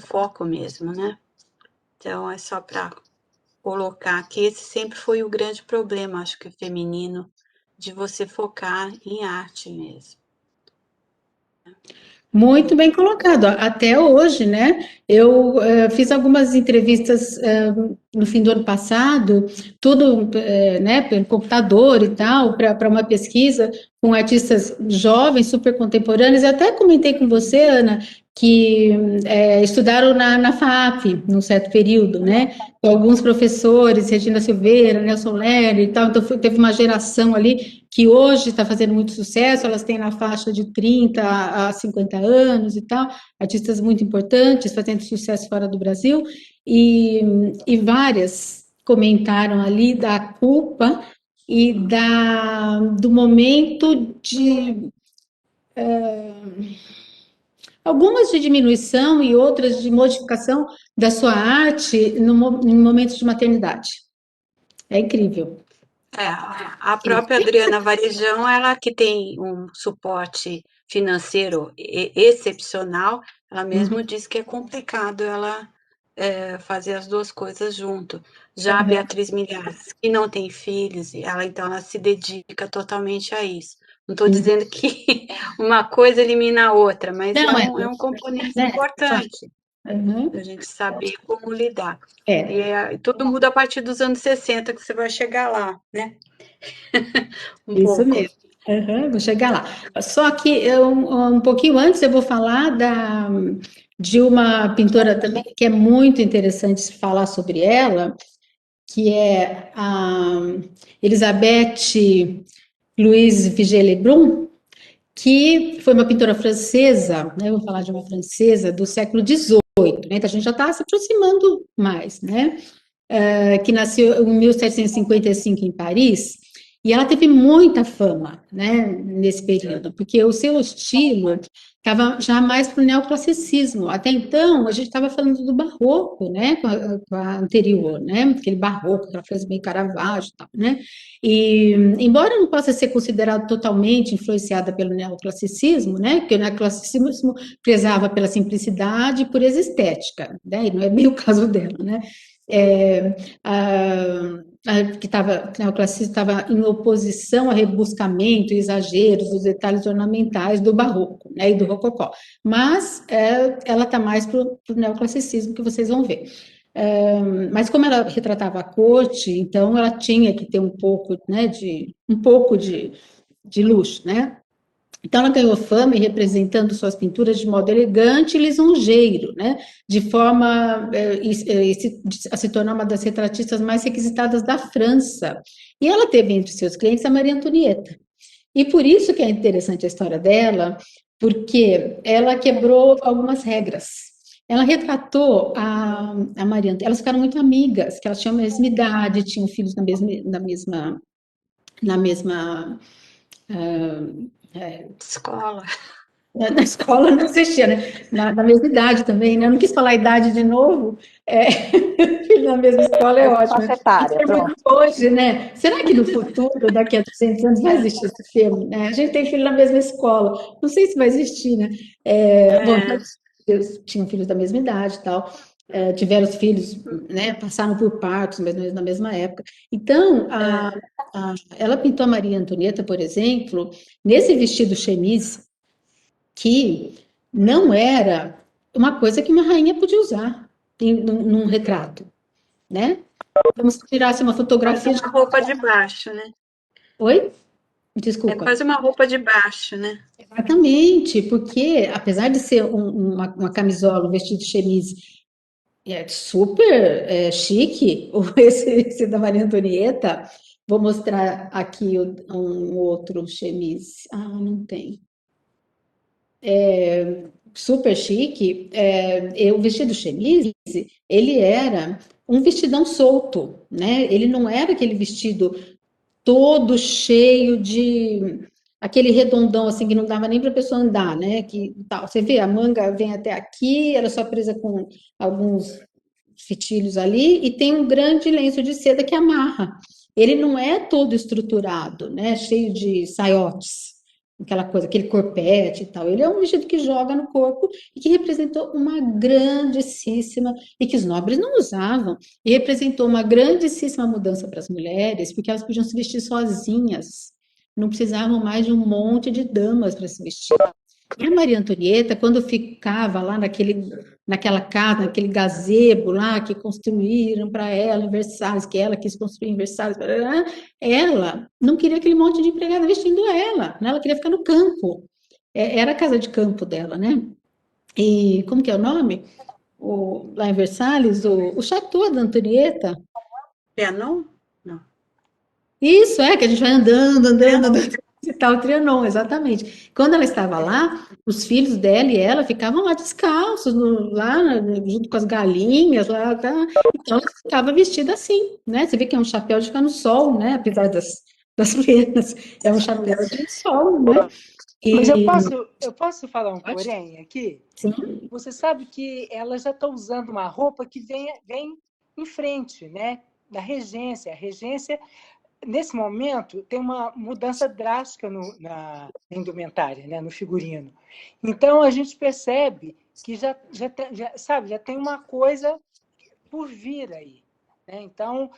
foco mesmo, né? Então, é só para colocar que esse sempre foi o grande problema, acho que feminino, de você focar em arte mesmo. Muito bem colocado, até hoje, né? Eu fiz algumas entrevistas no fim do ano passado, tudo né, pelo computador e tal, para uma pesquisa com artistas jovens, super contemporâneos. Eu até comentei com você, Ana, que estudaram na FAAP, num certo período, né? Com alguns professores, Regina Silveira, Nelson Lerner e tal. Então, teve uma geração ali que hoje está fazendo muito sucesso, elas têm na faixa de 30 a 50 anos e tal, artistas muito importantes, fazendo sucesso fora do Brasil, e várias comentaram ali da culpa e do momento de algumas de diminuição e outras de modificação da sua arte em momentos de maternidade. É incrível. A própria Adriana Varejão, ela que tem um suporte financeiro excepcional, ela mesma diz que é complicado ela fazer as duas coisas junto. Já a Beatriz Milhares, que não tem filhos, ela se dedica totalmente a isso. Não estou dizendo que uma coisa elimina a outra, mas Não, é um componente né? importante. A gente saber como lidar. É. E tudo muda a partir dos anos 60, que você vai chegar lá, né? Isso pouco. mesmo. Vou chegar lá. Só que um pouquinho antes eu vou falar de uma pintora também que é muito interessante falar sobre ela, que é a Elisabeth Louise Vigée Lebrun, que foi uma pintora francesa, né, eu vou falar de uma francesa do século XVIII, né, então a gente já está se aproximando mais, né, que nasceu em 1755 em Paris, e ela teve muita fama, né, nesse período, porque o seu estilo estava já mais para o neoclassicismo. Até então, a gente estava falando do barroco, né, com a anterior, né, aquele barroco, aquela coisa meio Caravaggio e tal, né, e embora não possa ser considerado totalmente influenciada pelo neoclassicismo, né, porque o neoclassicismo prezava pela simplicidade e pureza estética, né, e não é bem o caso dela, né, que o neoclassicismo estava em oposição ao rebuscamento e exageros dos detalhes ornamentais do barroco, né, e do rococó. Mas ela está mais para o neoclassicismo, que vocês vão ver. Mas como ela retratava a corte, então ela tinha que ter um pouco, né, de luxo, né? Então, ela ganhou fama e representando suas pinturas de modo elegante e lisonjeiro, né? De forma a se tornar uma das retratistas mais requisitadas da França. E ela teve entre seus clientes a Maria Antonieta. E por isso que é interessante a história dela, porque ela quebrou algumas regras. Ela retratou a Maria Antonieta, elas ficaram muito amigas, que elas tinham a mesma idade, tinham filhos na mesma Escola. na escola não existia, né? Na mesma idade também, né? Eu não quis falar a idade de novo. Filho na mesma escola é ótimo. Faixa etária, pronto. Hoje, né? Será que no futuro, daqui a 200 anos, vai existir esse filme? Né? A gente tem filho na mesma escola. Não sei se vai existir, né? Bom, então, eles tinham filhos da mesma idade e tal. Tiveram os filhos, né? Passaram por partos, mas na mesma época. Então, ela pintou a Maria Antonieta, por exemplo, nesse vestido chemise, que não era uma coisa que uma rainha podia usar num retrato, né? Vamos tirar assim, uma fotografia. Quase uma roupa de baixo, né? Oi? É Desculpa. quase uma roupa de baixo, né? Exatamente, porque apesar de ser uma camisola, um vestido de chemise super chique, esse da Maria Antonieta, vou mostrar aqui um outro chemise. Ah, não tem. Super chique, o vestido chemise, ele era um vestidão solto, né? Ele não era aquele vestido todo cheio de aquele redondão assim que não dava nem para a pessoa andar, né? Que tal, você vê, a manga vem até aqui, ela é só presa com alguns fitilhos ali e tem um grande lenço de seda que amarra. Ele não é todo estruturado, né? Cheio de saiotes, aquela coisa, aquele corpete e tal. Ele é um vestido que joga no corpo e que representou uma grandíssima, e que os nobres não usavam, e representou uma grandíssima mudança para as mulheres, porque elas podiam se vestir sozinhas, não precisavam mais de um monte de damas para se vestir. E a Maria Antonieta, quando ficava lá naquela casa, naquele gazebo lá que construíram para ela em Versalhes, que ela quis construir em Versalhes, ela não queria aquele monte de empregada vestindo ela, né? Ela queria ficar no campo. Era a casa de campo dela, né? E como que é o nome? Lá em Versalhes, o Chateau da Antonieta. Trianon? Não. Isso, que a gente vai andando e tal, Trianon, exatamente. Quando ela estava lá, os filhos dela e ela ficavam lá descalços, junto com as galinhas, lá, tá? Então ela ficava vestida assim, né? Você vê que é um chapéu de ficar no sol, né? Apesar das penas, é um chapéu de sol, né? Mas eu posso falar um porém aqui? Sim. Você sabe que ela já está usando uma roupa que vem em frente, né? Da regência. A regência, nesse momento, tem uma mudança drástica na indumentária, né? No figurino. Então, a gente percebe que já tem uma coisa por vir aí, né? Então,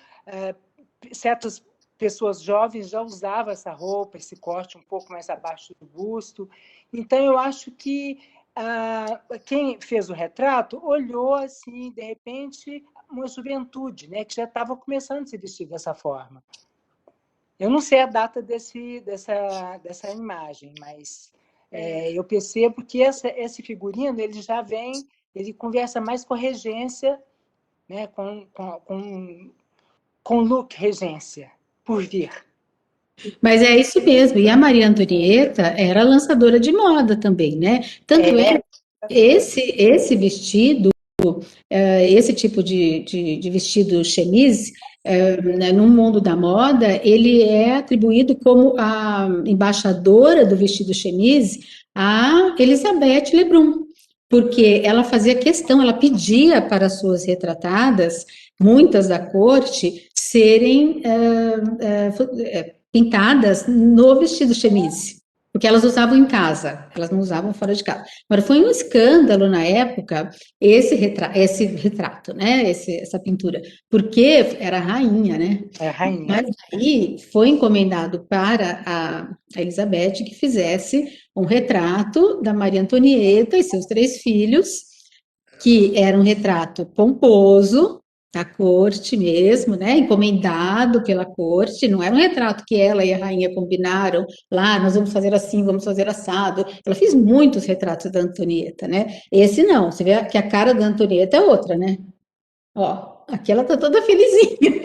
certas pessoas jovens já usavam essa roupa, esse corte um pouco mais abaixo do busto. Então, eu acho que quem fez o retrato olhou, assim, de repente, uma juventude, né, que já estava começando a se vestir dessa forma. Eu não sei a data dessa imagem, mas eu percebo que esse figurino ele já vem, ele conversa mais com a regência, né, com look regência, por vir. Mas é isso mesmo. E a Maria Antonieta era lançadora de moda também, né? Tanto é que esse vestido, esse tipo de vestido chemise, né, no mundo da moda, ele é atribuído como a embaixadora do vestido chemise a Elizabeth Lebrun, porque ela fazia questão, ela pedia para as suas retratadas, muitas da corte, serem pintadas no vestido chemise, porque elas usavam em casa, elas não usavam fora de casa. Agora, foi um escândalo na época esse retrato, né? Essa pintura, porque era a rainha, né? É a rainha. Mas aí foi encomendado para a Elizabeth que fizesse um retrato da Maria Antonieta e seus 3 filhos, que era um retrato pomposo, da corte mesmo, né? Encomendado pela corte, não era um retrato que ela e a rainha combinaram lá, nós vamos fazer assim, vamos fazer assado. Ela fez muitos retratos da Antonieta, né? Esse não, você vê que a cara da Antonieta é outra, né? Ó, aqui ela tá toda felizinha.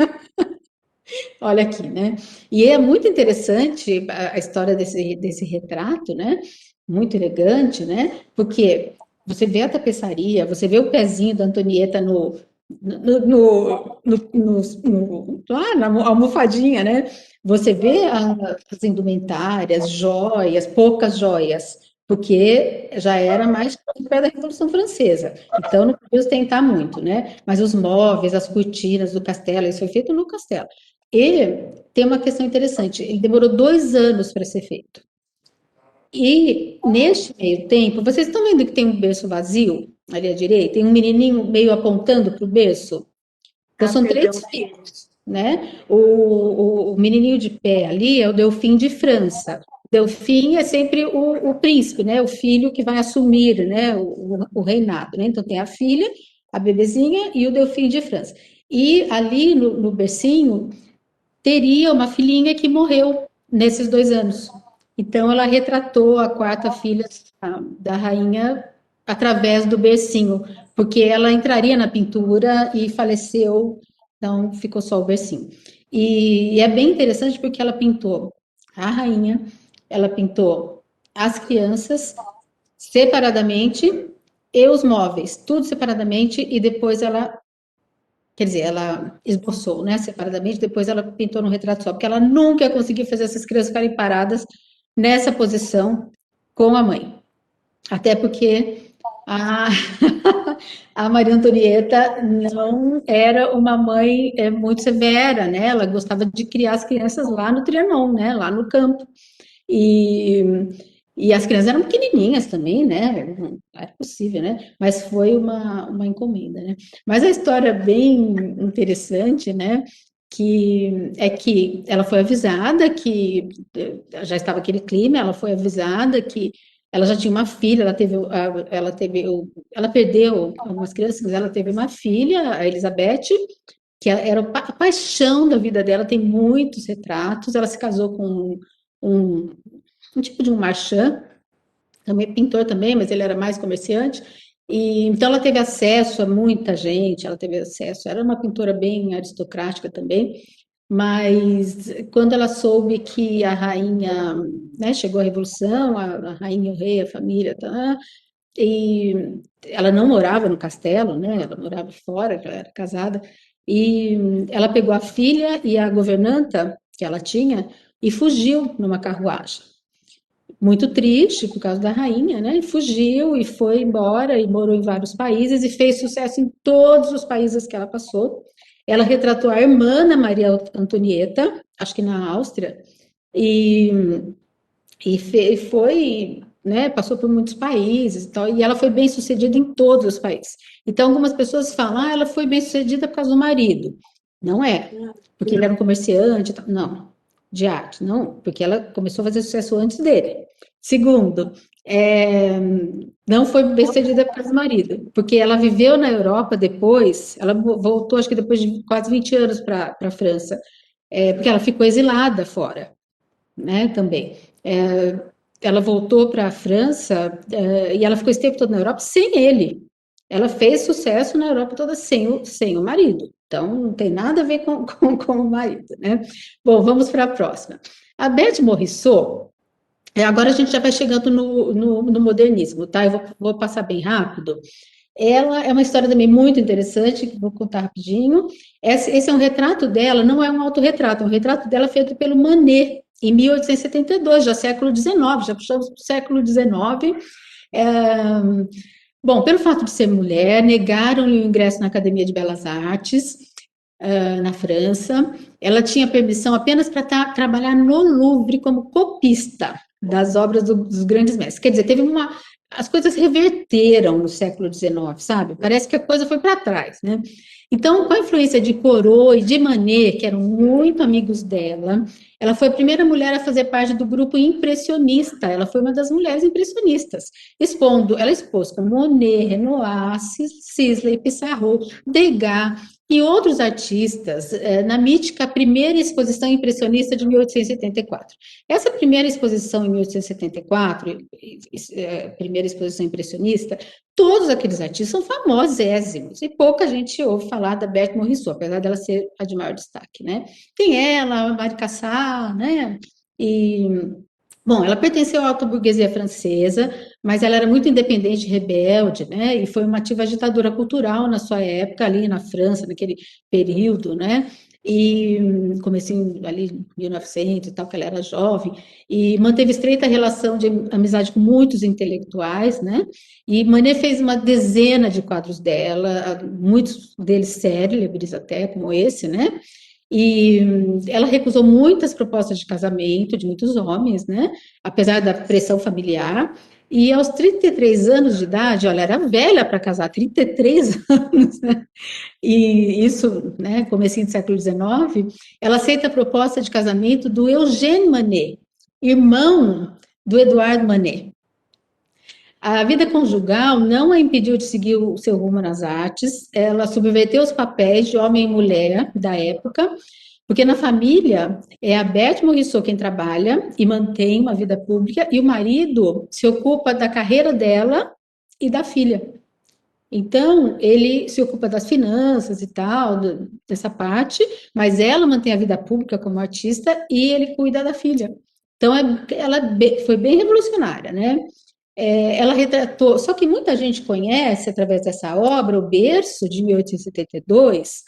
Olha aqui, né? E é muito interessante a história desse retrato, né? Muito elegante, né? Porque você vê a tapeçaria, você vê o pezinho da Antonieta lá na almofadinha, né? Você vê as indumentárias, joias, poucas joias, porque já era mais perto da Revolução Francesa. Então não podia ostentar muito, né? Mas os móveis, as cortinas do castelo, isso foi feito no castelo. E tem uma questão interessante, ele demorou 2 anos para ser feito. E neste meio tempo, vocês estão vendo que tem um berço vazio ali à direita? Tem um menininho meio apontando para o berço? Então são 3 filhos, né? O menininho de pé ali é o Delfim de França. Delfim é sempre o príncipe, né? O filho que vai assumir, né? O reinado, né? Então tem a filha, a bebezinha e o Delfim de França. E ali no bercinho teria uma filhinha que morreu nesses 2 anos. Então, ela retratou a 4ª filha da rainha através do bercinho, porque ela entraria na pintura e faleceu, então ficou só o bercinho. E é bem interessante porque ela pintou a rainha, ela pintou as crianças separadamente e os móveis, tudo separadamente, e depois ela, quer dizer, ela esboçou, né, separadamente, depois ela pintou no retrato só, porque ela nunca ia conseguir fazer essas crianças ficarem paradas nessa posição com a mãe. Até porque a, a Maria Antonieta não era uma mãe muito severa, né? Ela gostava de criar as crianças lá no Trianon, né? Lá no campo. E as crianças eram pequenininhas também, né? Não era possível, né? Mas foi uma encomenda, né? Mas a história é bem interessante, né? Que é que ela foi avisada que já estava aquele clima, ela foi avisada que ela já tinha uma filha, ela perdeu algumas crianças, mas ela teve uma filha, a Elizabeth, que era a paixão da vida dela, tem muitos retratos. Ela se casou com um tipo de um marchand, também pintor também, mas ele era mais comerciante. E então ela teve acesso a muita gente, ela teve acesso, era uma pintora bem aristocrática também, mas quando ela soube que a rainha, né, chegou a Revolução, a rainha, o rei, a família, tá, e ela não morava no castelo, né, ela morava fora, ela era casada, e ela pegou a filha e a governanta que ela tinha e fugiu numa carruagem. Muito triste por causa da rainha, né? E fugiu e foi embora e morou em vários países e fez sucesso em todos os países que ela passou. Ela retratou a irmã da Maria Antonieta, acho que na Áustria, e foi, né, passou por muitos países e tal, e ela foi bem sucedida em todos os países. Então, algumas pessoas falam, ela foi bem sucedida por causa do marido. Não é, porque ele era um comerciante, não, de arte, não, porque ela começou a fazer sucesso antes dele. Segundo, não foi bem sucedida por causa do marido, porque ela viveu na Europa depois, ela voltou, acho que depois de quase 20 anos para a França, porque ela ficou exilada fora, né, também. Ela voltou para a França e ela ficou esse tempo todo na Europa sem ele. Ela fez sucesso na Europa toda sem o marido. Então, não tem nada a ver com o marido, né? Bom, vamos para a próxima. A Berthe Morisot, agora a gente já vai chegando no modernismo, tá? Eu vou passar bem rápido. Ela é uma história também muito interessante, que vou contar rapidinho. Esse é um retrato dela, não é um autorretrato, é um retrato dela feito pelo Manet, em 1872, já século XIX, já puxamos para o século XIX. Bom, pelo fato de ser mulher, negaram-lhe o ingresso na Academia de Belas Artes, na França. Ela tinha permissão apenas para trabalhar no Louvre como copista das obras dos grandes mestres. Quer dizer, as coisas reverteram no século XIX, sabe? Parece que a coisa foi para trás, né? Então, com a influência de Corot e de Manet, que eram muito amigos dela, ela foi a primeira mulher a fazer parte do grupo impressionista. Ela foi uma das mulheres impressionistas, ela expôs com Monet, Renoir, Sisley, Pissarro, Degas e outros artistas na mítica primeira exposição impressionista de 1874. Essa primeira exposição em 1874, primeira exposição impressionista, todos aqueles artistas são famosésimos, e pouca gente ouve falar da Berthe Morisot, apesar dela ser a de maior destaque, né? Tem ela, a Marie Cassatt, né? Bom, ela pertenceu à alta burguesia francesa, mas ela era muito independente, rebelde, né? E foi uma ativa agitadora cultural na sua época, ali na França, naquele período, né? E comecei ali em 1900 e tal, que ela era jovem, e manteve estreita relação de amizade com muitos intelectuais, né? E Manet fez uma dezena de quadros dela, muitos deles célebres até, como esse, né? E ela recusou muitas propostas de casamento de muitos homens, né? Apesar da pressão familiar. E aos 33 anos de idade, olha, era velha para casar, 33 anos, né? E isso, né, comecinho do século XIX, ela aceita a proposta de casamento do Eugène Manet, irmão do Edouard Manet. A vida conjugal não a impediu de seguir o seu rumo nas artes, ela subverteu os papéis de homem e mulher da época, porque na família é a Berthe Morisot quem trabalha e mantém uma vida pública, e o marido se ocupa da carreira dela e da filha. Então, ele se ocupa das finanças e tal, dessa parte, mas ela mantém a vida pública como artista e ele cuida da filha. Então, ela foi bem revolucionária, né? Ela retratou, só que muita gente conhece, através dessa obra, O Berço, de 1872,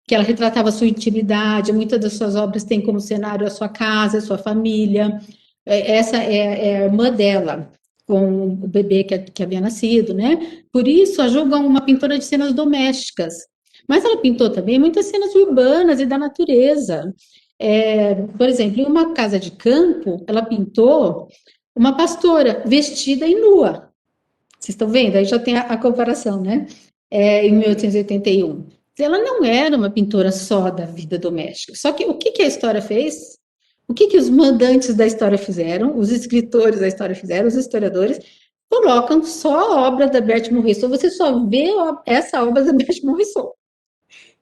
que ela retratava a sua intimidade, muitas das suas obras têm como cenário a sua casa, a sua família. Essa é a irmã dela, com o bebê que havia nascido, né? Por isso, a julgam uma pintora de cenas domésticas. Mas ela pintou também muitas cenas urbanas e da natureza. Por exemplo, em uma casa de campo, ela pintou uma pastora vestida e nua. Vocês estão vendo? Aí já tem a comparação, né? Em 1881. Ela não era uma pintora só da vida doméstica. Só que o que a história fez? O que os mandantes da história fizeram? Os escritores da história fizeram, os historiadores colocam só a obra da Berthe Morisot. Você só vê essa obra da Berthe Morisot,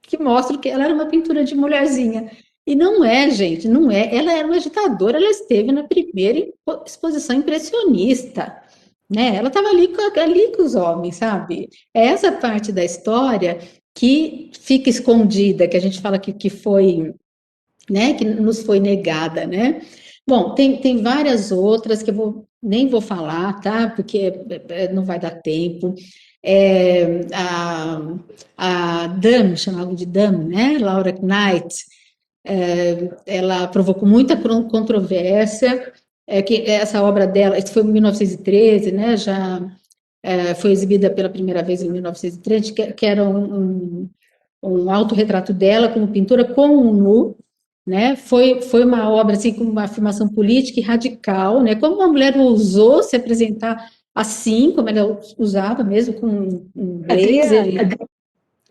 que mostra que ela era uma pintura de mulherzinha. E não é, gente, não é. Ela era uma agitadora, ela esteve na primeira exposição impressionista, né? Ela estava ali com os homens, sabe? É essa parte da história que fica escondida, que a gente fala que foi, né, que nos foi negada, né? Bom, tem várias outras que nem vou falar, tá? Porque não vai dar tempo. A Dame, chamava de Dame, né? Laura Knight, ela provocou muita controvérsia, que essa obra dela, isso foi em 1913, né? Já foi exibida pela primeira vez em 1913, que era um autorretrato dela como pintora com um nu, né? Foi uma obra assim com uma afirmação política e radical, né? Como uma mulher ousou se apresentar assim, como ela usava mesmo, com um blazer.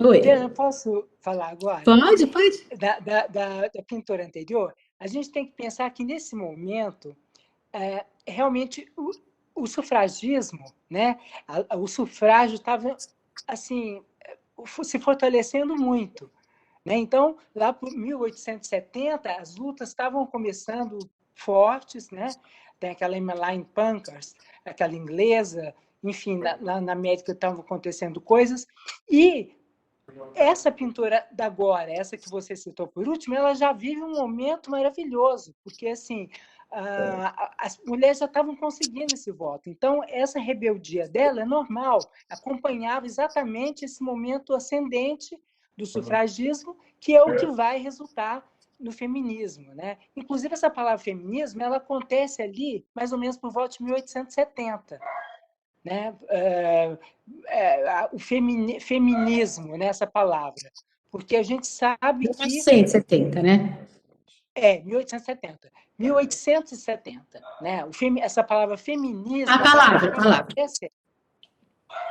Oi. Adriana, eu posso falar agora? Pode. Da pintora anterior, a gente tem que pensar que, nesse momento, realmente, o sufragismo, né? O sufrágio estava, assim, se fortalecendo muito, né? Então, lá por 1870, as lutas estavam começando fortes, né? Tem aquela Emmeline Pankhurst, aquela inglesa, enfim, na América estavam acontecendo coisas, e essa pintora da agora, essa que você citou por último, ela já vive um momento maravilhoso, porque assim as mulheres já estavam conseguindo esse voto. Então, essa rebeldia dela é normal, acompanhava exatamente esse momento ascendente do sufragismo, que é o que vai resultar no feminismo, né? Inclusive, essa palavra feminismo, ela acontece ali mais ou menos por volta de 1870. Né? O feminismo, né? Essa palavra, porque a gente sabe que 1970, né? 1870. 1870, né? Essa palavra feminismo. A palavra.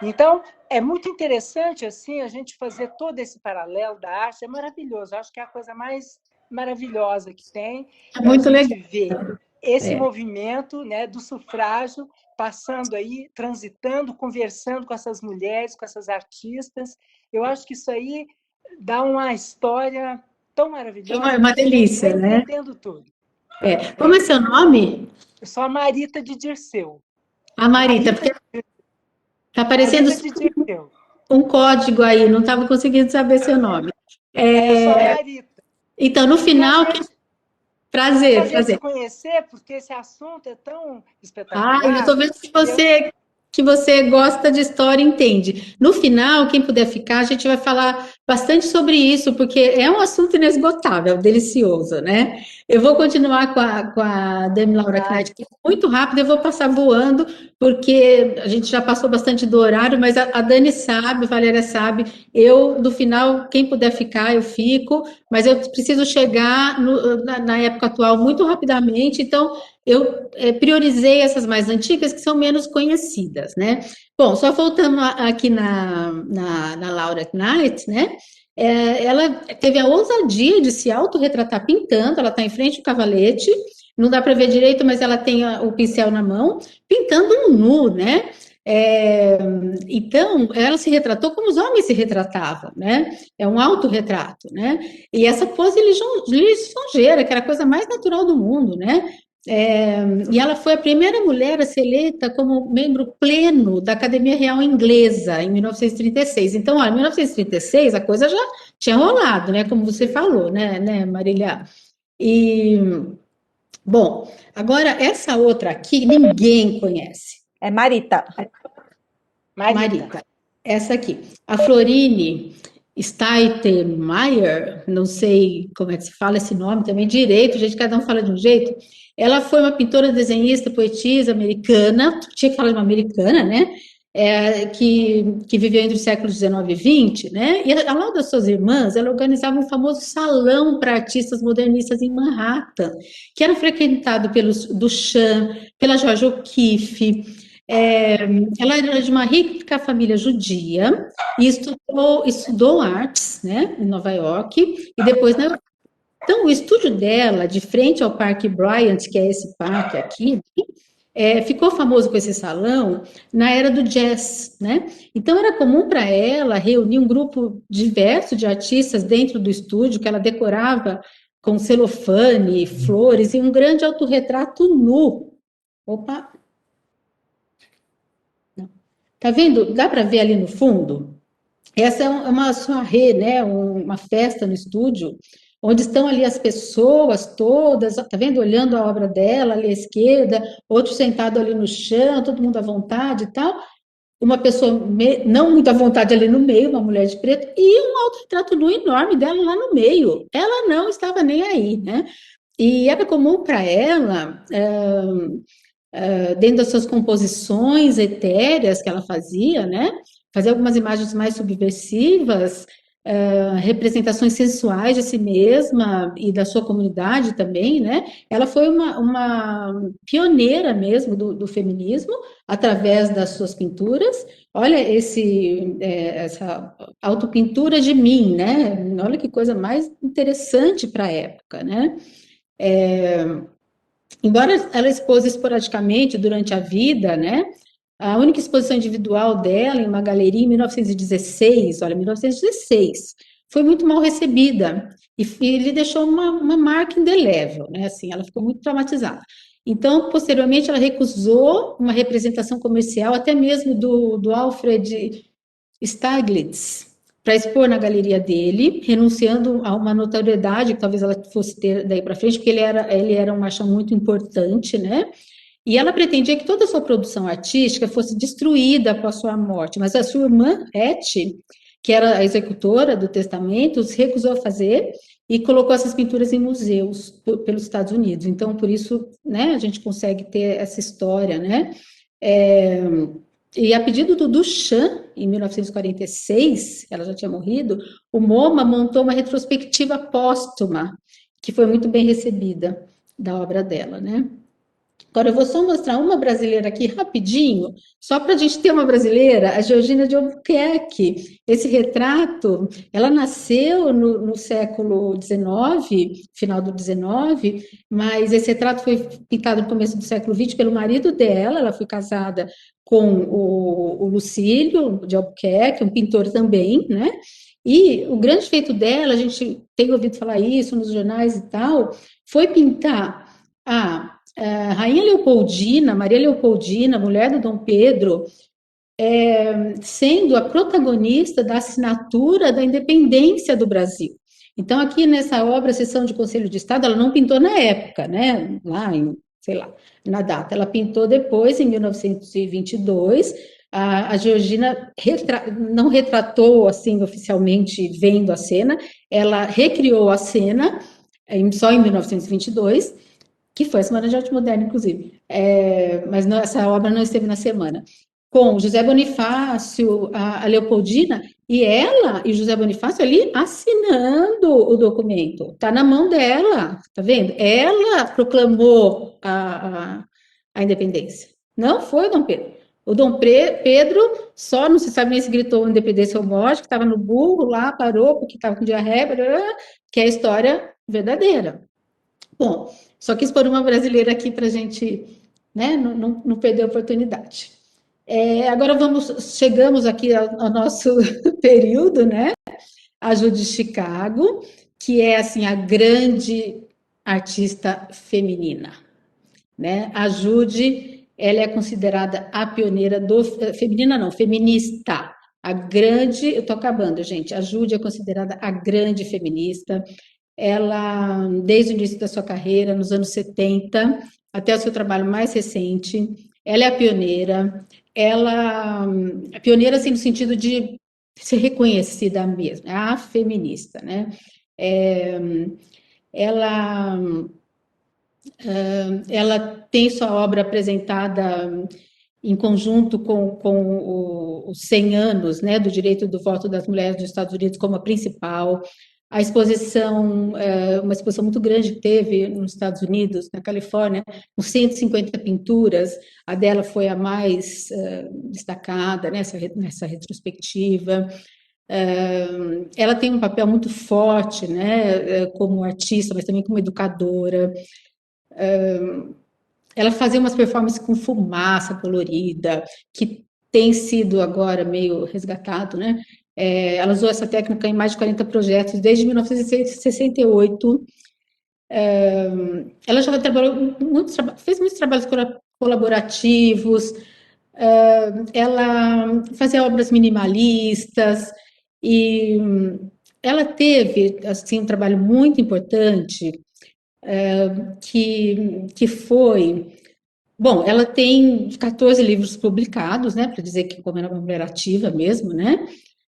Então, é muito interessante assim a gente fazer todo esse paralelo da arte, é maravilhoso. Acho que é a coisa mais maravilhosa que tem. É muito a gente legal. ver esse movimento, né, do sufrágio passando aí, transitando, conversando com essas mulheres, com essas artistas. Eu acho que isso aí dá uma história tão maravilhosa. É uma delícia, né? Entendendo tudo. Como é seu nome? Eu sou a Marita de Dirceu. A Marita, porque está aparecendo um código aí, não estava conseguindo saber seu nome. Eu sou a Marita. Então, no final... Prazer. Te conhecer, porque esse assunto é tão espetacular. Eu estou vendo que você gosta de história e entende. No final, quem puder ficar, a gente vai falar bastante sobre isso, porque é um assunto inesgotável, delicioso, né? Eu vou continuar com a Dame Laura Knight, que é muito rápido, eu vou passar voando, porque a gente já passou bastante do horário, mas a Dani sabe, a Valéria sabe, no final, quem puder ficar, eu fico, mas eu preciso chegar na época atual muito rapidamente, então eu priorizei essas mais antigas, que são menos conhecidas, né? Bom, só voltando aqui na Laura Knight, né? Ela teve a ousadia de se autorretratar pintando, ela está em frente ao cavalete, não dá para ver direito, mas ela tem o pincel na mão, pintando um nu, né? Então, ela se retratou como os homens se retratavam, né? É um autorretrato, né? E essa pose lisonjeira, que era a coisa mais natural do mundo, né? E ela foi a primeira mulher a ser eleita como membro pleno da Academia Real Inglesa, em 1936. Então, olha, em 1936 a coisa já tinha rolado, né? Como você falou, né, Marília? Bom, agora essa outra aqui ninguém conhece. É Marita. Marita. Essa aqui. A Florine Steitenmeier, não sei como é que se fala esse nome também direito, gente, cada um fala de um jeito. Ela foi uma pintora, desenhista, poetisa americana, tinha que falar de uma americana, né? Que viveu entre os séculos XIX e XX, né? E ao lado das suas irmãs, ela organizava um famoso salão para artistas modernistas em Manhattan, que era frequentado pelos Duchamp, pela Georgia O'Keeffe. Ela era de uma rica família judia e estudou artes, né, em Nova York e depois na Europa. Então, o estúdio dela, de frente ao Parque Bryant, que é esse parque aqui, ficou famoso com esse salão na era do jazz, né? Então, era comum para ela reunir um grupo diverso de artistas dentro do estúdio, que ela decorava com celofane, flores e um grande autorretrato nu. Opa! Não. Tá vendo? Dá para ver ali no fundo? Essa é uma soirée, né? Uma festa no estúdio, onde estão ali as pessoas todas, tá vendo? Olhando a obra dela ali à esquerda, outro sentado ali no chão, todo mundo à vontade e tal. Uma pessoa não muito à vontade ali no meio, uma mulher de preto, e um autorretrato nu enorme dela lá no meio. Ela não estava nem aí, né? E era comum para ela, dentro das suas composições etéreas que ela fazia, né? Fazer algumas imagens mais subversivas, representações sensuais de si mesma e da sua comunidade também, né? Ela foi uma pioneira mesmo do feminismo através das suas pinturas. Olha essa autopintura de mim, né? Olha que coisa mais interessante para a época, né? Embora ela expôs esporadicamente durante a vida, né? A única exposição individual dela em uma galeria em 1916, olha, 1916, foi muito mal recebida e lhe deixou uma marca indelével, né? Assim, ela ficou muito traumatizada. Então, posteriormente, ela recusou uma representação comercial, até mesmo do Alfred Stieglitz, para expor na galeria dele, renunciando a uma notoriedade que talvez ela fosse ter daí para frente, porque ele era um marchand muito importante, né? E ela pretendia que toda a sua produção artística fosse destruída após sua morte, mas a sua irmã, Etty, que era a executora do testamento, se recusou a fazer e colocou essas pinturas em museus pelos Estados Unidos. Então, por isso, né, a gente consegue ter essa história, né? E a pedido do Duchamp, em 1946, ela já tinha morrido, o MoMA montou uma retrospectiva póstuma, que foi muito bem recebida da obra dela, né? Agora, eu vou só mostrar uma brasileira aqui rapidinho, só para a gente ter uma brasileira, a Georgina de Albuquerque. Esse retrato, ela nasceu no século XIX, final do XIX, mas esse retrato foi pintado no começo do século XX pelo marido dela. Ela foi casada com o Lucílio de Albuquerque, um pintor também, né? E o grande feito dela, a gente tem ouvido falar isso nos jornais e tal, foi pintar a Rainha Leopoldina, Maria Leopoldina, mulher do Dom Pedro, sendo a protagonista da assinatura da independência do Brasil. Então, aqui nessa obra, a Sessão de Conselho de Estado, ela não pintou na época, né? Lá em, sei lá, na data. Ela pintou depois, em 1922. A Georgina não retratou, assim, oficialmente, vendo a cena. Ela recriou a cena, só em 1922, que foi a Semana de Arte Moderna, inclusive, mas não, essa obra não esteve na semana, com José Bonifácio, a Leopoldina, e ela e José Bonifácio ali assinando o documento, está na mão dela, tá vendo? Ela proclamou a independência, não foi Dom Pedro. O Dom Pedro só não se sabe nem se gritou independência ou morte, que estava no burro lá, parou porque estava com diarreia, que é a história verdadeira. Bom, só quis pôr uma brasileira aqui para a gente, né, não perder a oportunidade. Agora chegamos aqui ao nosso período, né? A Judy Chicago, que é assim a grande artista feminina, né? A Judy, ela é considerada a pioneira feminina, não, feminista. A grande, eu estou acabando, gente. A Judy é considerada a grande feminista. Ela, desde o início da sua carreira, nos anos 70, até o seu trabalho mais recente, ela é a pioneira. Ela é pioneira, assim, no sentido de ser reconhecida mesmo, é a feminista, né? Ela tem sua obra apresentada em conjunto com os 100 anos, né, do direito do voto das mulheres dos Estados Unidos como a principal. A exposição, uma exposição muito grande que teve nos Estados Unidos, na Califórnia, com 150 pinturas, a dela foi a mais destacada nessa retrospectiva. Ela tem um papel muito forte, né, como artista, mas também como educadora. Ela fazia umas performances com fumaça colorida, que tem sido agora meio resgatado, né? Ela usou essa técnica em mais de 40 projetos desde 1968. Ela já trabalhou fez muitos trabalhos colaborativos. Ela fazia obras minimalistas e ela teve assim um trabalho muito importante que foi. Bom, ela tem 14 livros publicados, né, para dizer que como era uma mulher ativa mesmo, né,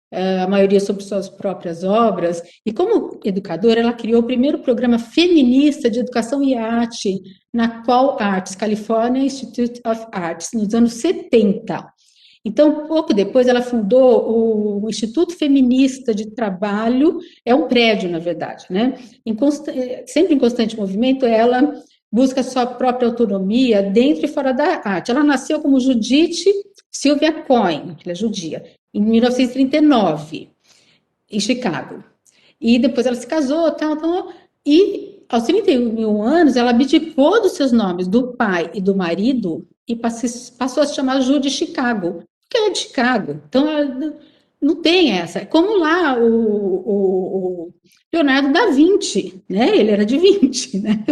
a maioria sobre suas próprias obras, e como educadora, ela criou o primeiro programa feminista de educação e arte na Qual Arts, California Institute of Arts, nos anos 70. Então, pouco depois, ela fundou o Instituto Feminista de Trabalho, é um prédio, na verdade, né? Sempre em constante movimento, ela busca sua própria autonomia dentro e fora da arte. Ela nasceu como Judith Sylvia Cohen, ela é judia, em 1939, em Chicago. E depois ela se casou, e aos 31 anos, ela abdicou dos seus nomes, do pai e do marido, e passou a se chamar Judy Chicago, porque ela é de Chicago. Então, ela não tem essa. Como lá o Leonardo da Vinci, né? Ele era de 20, né?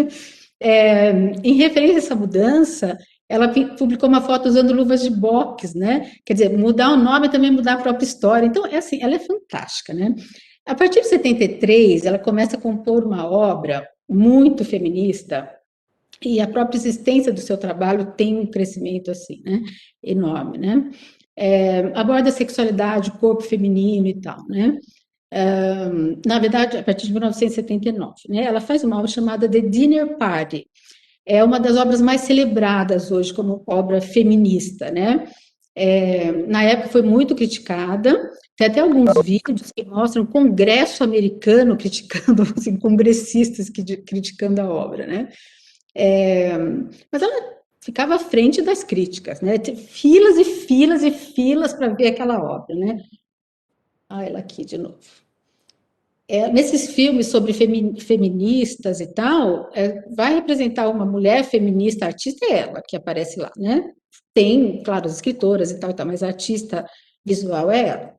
Em referência a essa mudança, ela publicou uma foto usando luvas de boxe, né? Quer dizer, mudar o nome é também mudar a própria história. Então, é assim, ela é fantástica, né? A partir de 73, ela começa a compor uma obra muito feminista, e a própria existência do seu trabalho tem um crescimento assim, né? Enorme, né? Aborda a sexualidade, o corpo feminino e tal, né? Na verdade, a partir de 1979, né? Ela faz uma obra chamada The Dinner Party. É uma das obras mais celebradas hoje como obra feminista, né? Na época foi muito criticada, tem até alguns vídeos que mostram o Congresso americano criticando, assim, congressistas criticando a obra, né? Mas ela ficava à frente das críticas, né? Filas e filas e filas para ver aquela obra, né? Ela aqui de novo. Nesses filmes sobre feministas e tal, vai representar uma mulher feminista, artista é ela que aparece lá, né? Tem, claro, as escritoras e tal, mas a artista visual é ela.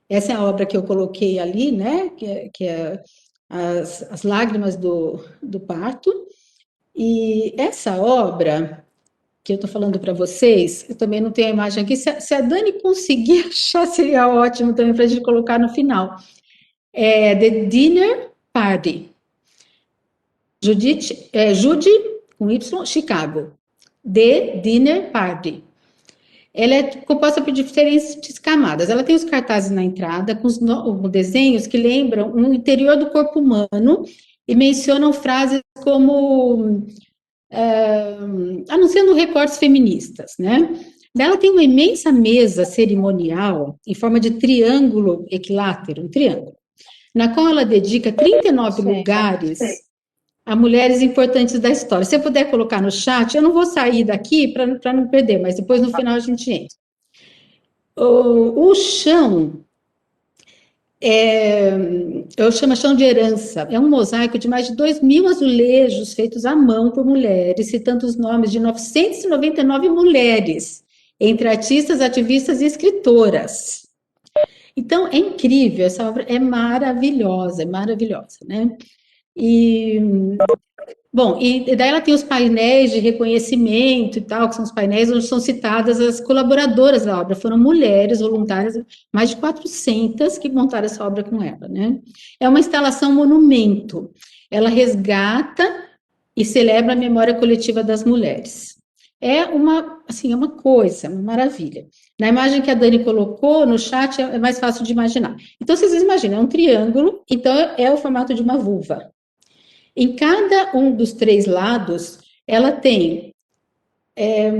Essa é a obra que eu coloquei ali, né? Que é as Lágrimas do Parto. E essa obra que eu estou falando para vocês, eu também não tenho a imagem aqui, se a Dani conseguir achar, seria ótimo também para a gente colocar no final. The Dinner Party. Judy, com Y, Chicago. The Dinner Party. Ela é composta por diferentes camadas. Ela tem os cartazes na entrada, com os desenhos que lembram o interior do corpo humano e mencionam frases como anunciando recortes feministas, né? Ela tem uma imensa mesa cerimonial em forma de triângulo equilátero, um triângulo, na qual ela dedica 39 lugares a mulheres importantes da história. Se eu puder colocar no chat, eu não vou sair daqui para não perder, mas depois no final a gente entra. O chão eu chamo chão de herança, é um mosaico de mais de 2.000 azulejos feitos à mão por mulheres, citando os nomes de 999 mulheres, entre artistas, ativistas e escritoras. Então, é incrível, essa obra é maravilhosa, né? Bom, e daí ela tem os painéis de reconhecimento e tal, que são os painéis onde são citadas as colaboradoras da obra, foram mulheres voluntárias, mais de 400 que montaram essa obra com ela, né? É uma instalação monumento, ela resgata e celebra a memória coletiva das mulheres. É uma coisa, uma maravilha. Na imagem que a Dani colocou no chat, é mais fácil de imaginar. Então, vocês imaginam, é um triângulo, então é o formato de uma vulva. Em cada um dos 3 lados, ela tem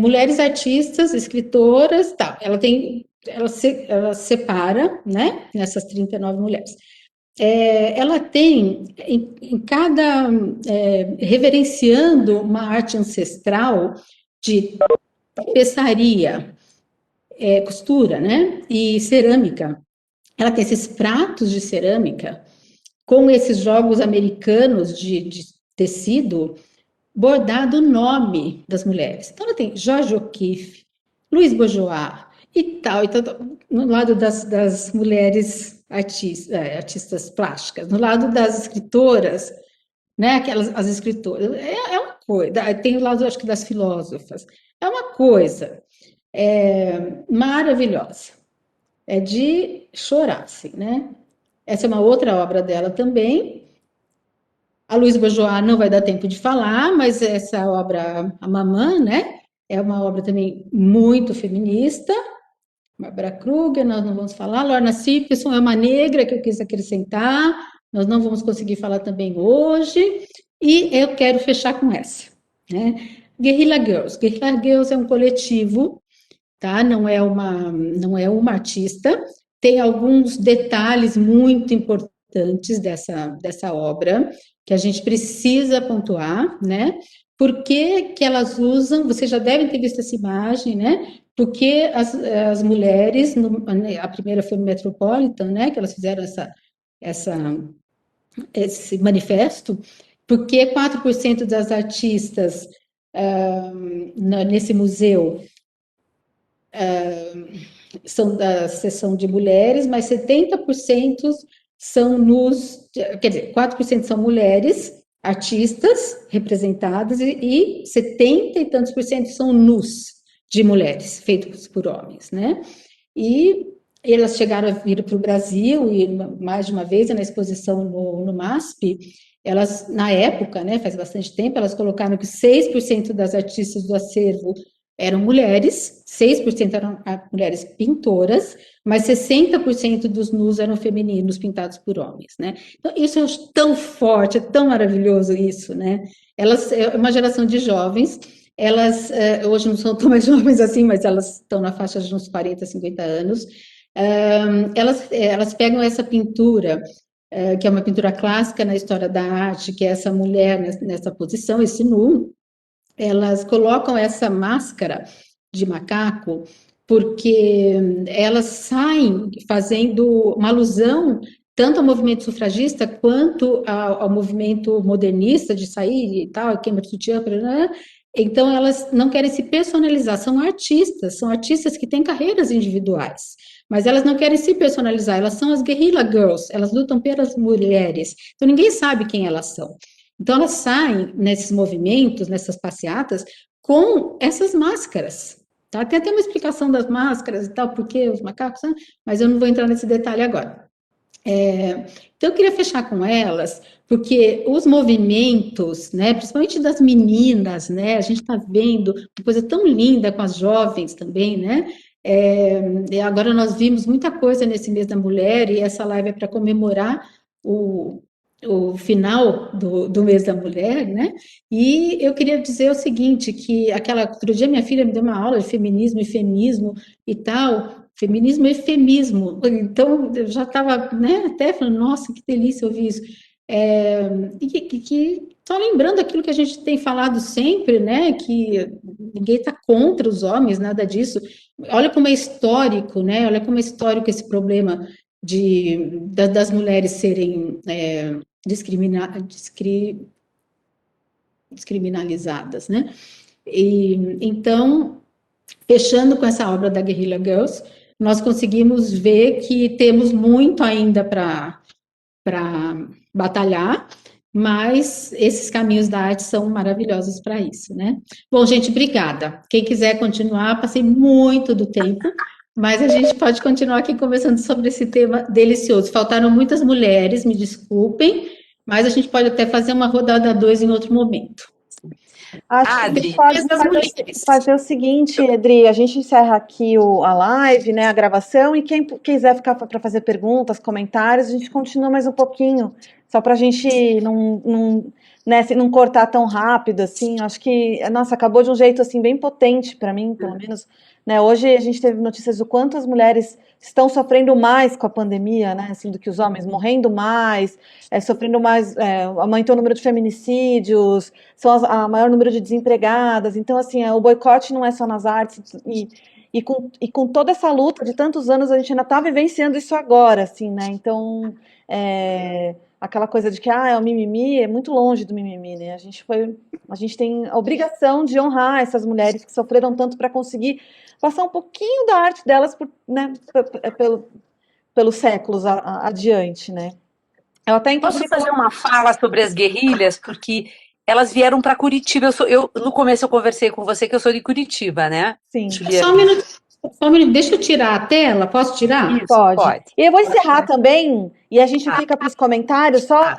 mulheres artistas, escritoras, tal. Ela separa, né, nessas 39 mulheres. Ela tem, em cada, reverenciando uma arte ancestral de tapeçaria, costura, né, e cerâmica. Ela tem esses pratos de cerâmica com esses jogos americanos de tecido, bordado o nome das mulheres. Então, ela tem George O'Keeffe, Louise Bourgeois e tal, no lado das mulheres artistas plásticas, no lado das escritoras, né, as escritoras, é uma coisa, tem o lado, acho que, das filósofas, é uma coisa maravilhosa, é de chorar, assim, né? Essa é uma outra obra dela também. A Louise Bourgeois não vai dar tempo de falar, mas essa obra, a Mamã, né, é uma obra também muito feminista. Barbara Kruger, nós não vamos falar. Lorna Simpson é uma negra que eu quis acrescentar, nós não vamos conseguir falar também hoje. E eu quero fechar com essa, né? Guerrilla Girls. Guerrilla Girls é um coletivo, tá? Não é uma artista. Tem alguns detalhes muito importantes dessa obra que a gente precisa pontuar, né? Por que elas usam, vocês já devem ter visto essa imagem, né? Porque as mulheres, a primeira foi no Metropolitan, né? Que elas fizeram esse manifesto, porque 4% das artistas nesse museu são da seção de mulheres, mas 70% são quer dizer, 4% são mulheres, artistas representadas e 70 e tantos por cento são nus de mulheres, feitos por homens, né? E elas chegaram a vir para o Brasil, e mais de uma vez na exposição no MASP, elas, na época, né, faz bastante tempo, elas colocaram que 6% das artistas do acervo eram mulheres, 6% eram mulheres pintoras, mas 60% dos nus eram femininos, pintados por homens, né? Então, isso é tão forte, é tão maravilhoso isso, né? Elas, é uma geração de jovens, elas hoje não são tão mais jovens assim, mas elas estão na faixa de uns 40, 50 anos, elas pegam essa pintura, que é uma pintura clássica na história da arte, que é essa mulher nessa posição, esse nu, elas colocam essa máscara de macaco porque elas saem fazendo uma alusão tanto ao movimento sufragista quanto ao movimento modernista de sair e tal, queima de sutiã, então elas não querem se personalizar, são artistas que têm carreiras individuais, mas elas não querem se personalizar, elas são as guerrilla girls, elas lutam pelas mulheres, então ninguém sabe quem elas são. Então, elas saem nesses movimentos, nessas passeatas, com essas máscaras. Tá? Tem até uma explicação das máscaras e tal, porque os macacos, mas eu não vou entrar nesse detalhe agora. Então, eu queria fechar com elas, porque os movimentos, né, principalmente das meninas, né, a gente está vendo uma coisa tão linda com as jovens também, né? Agora nós vimos muita coisa nesse mês da mulher, e essa live é para comemorar o final do mês da mulher, né? E eu queria dizer o seguinte, que outro dia minha filha me deu uma aula de feminismo e femismo e tal, feminismo e efemismo, então eu já estava, né, até falando, nossa, que delícia ouvir isso. Só lembrando aquilo que a gente tem falado sempre, né, que ninguém está contra os homens, nada disso. Olha como é histórico, né? Olha como é histórico esse problema das mulheres serem descriminalizadas, né? Então, fechando com essa obra da Guerrilla Girls, nós conseguimos ver que temos muito ainda para batalhar, mas esses caminhos da arte são maravilhosos para isso, né? Bom, gente, obrigada. Quem quiser continuar, passei muito do tempo, mas a gente pode continuar aqui conversando sobre esse tema delicioso. Faltaram muitas mulheres, me desculpem, mas a gente pode até fazer uma rodada 2 em outro momento. Acho que a gente pode fazer o seguinte, Edri, a gente encerra aqui a live, né, a gravação, e quem quiser ficar para fazer perguntas, comentários, a gente continua mais um pouquinho, só para a gente não cortar tão rápido, assim. Acho que, nossa, acabou de um jeito, assim, bem potente para mim, pelo menos, né. Hoje a gente teve notícias do quanto as mulheres estão sofrendo mais com a pandemia, né, assim, do que os homens, morrendo mais, sofrendo mais, aumentou o número de feminicídios, são a maior número de desempregadas. Então, assim, o boicote não é só nas artes, e com toda essa luta de tantos anos, a gente ainda está vivenciando isso agora, assim, né? Então, aquela coisa de que é o mimimi, é muito longe do mimimi, né? A gente tem a obrigação de honrar essas mulheres que sofreram tanto para conseguir passar um pouquinho da arte delas pelos séculos adiante, né? Eu até Posso fazer uma fala sobre as guerrilhas, porque elas vieram para Curitiba. No começo eu conversei com você que eu sou de Curitiba, né? Sim. Só um minuto, deixa eu tirar a tela, posso tirar? Isso, pode. E eu vou encerrar também, e a gente fica para os comentários, só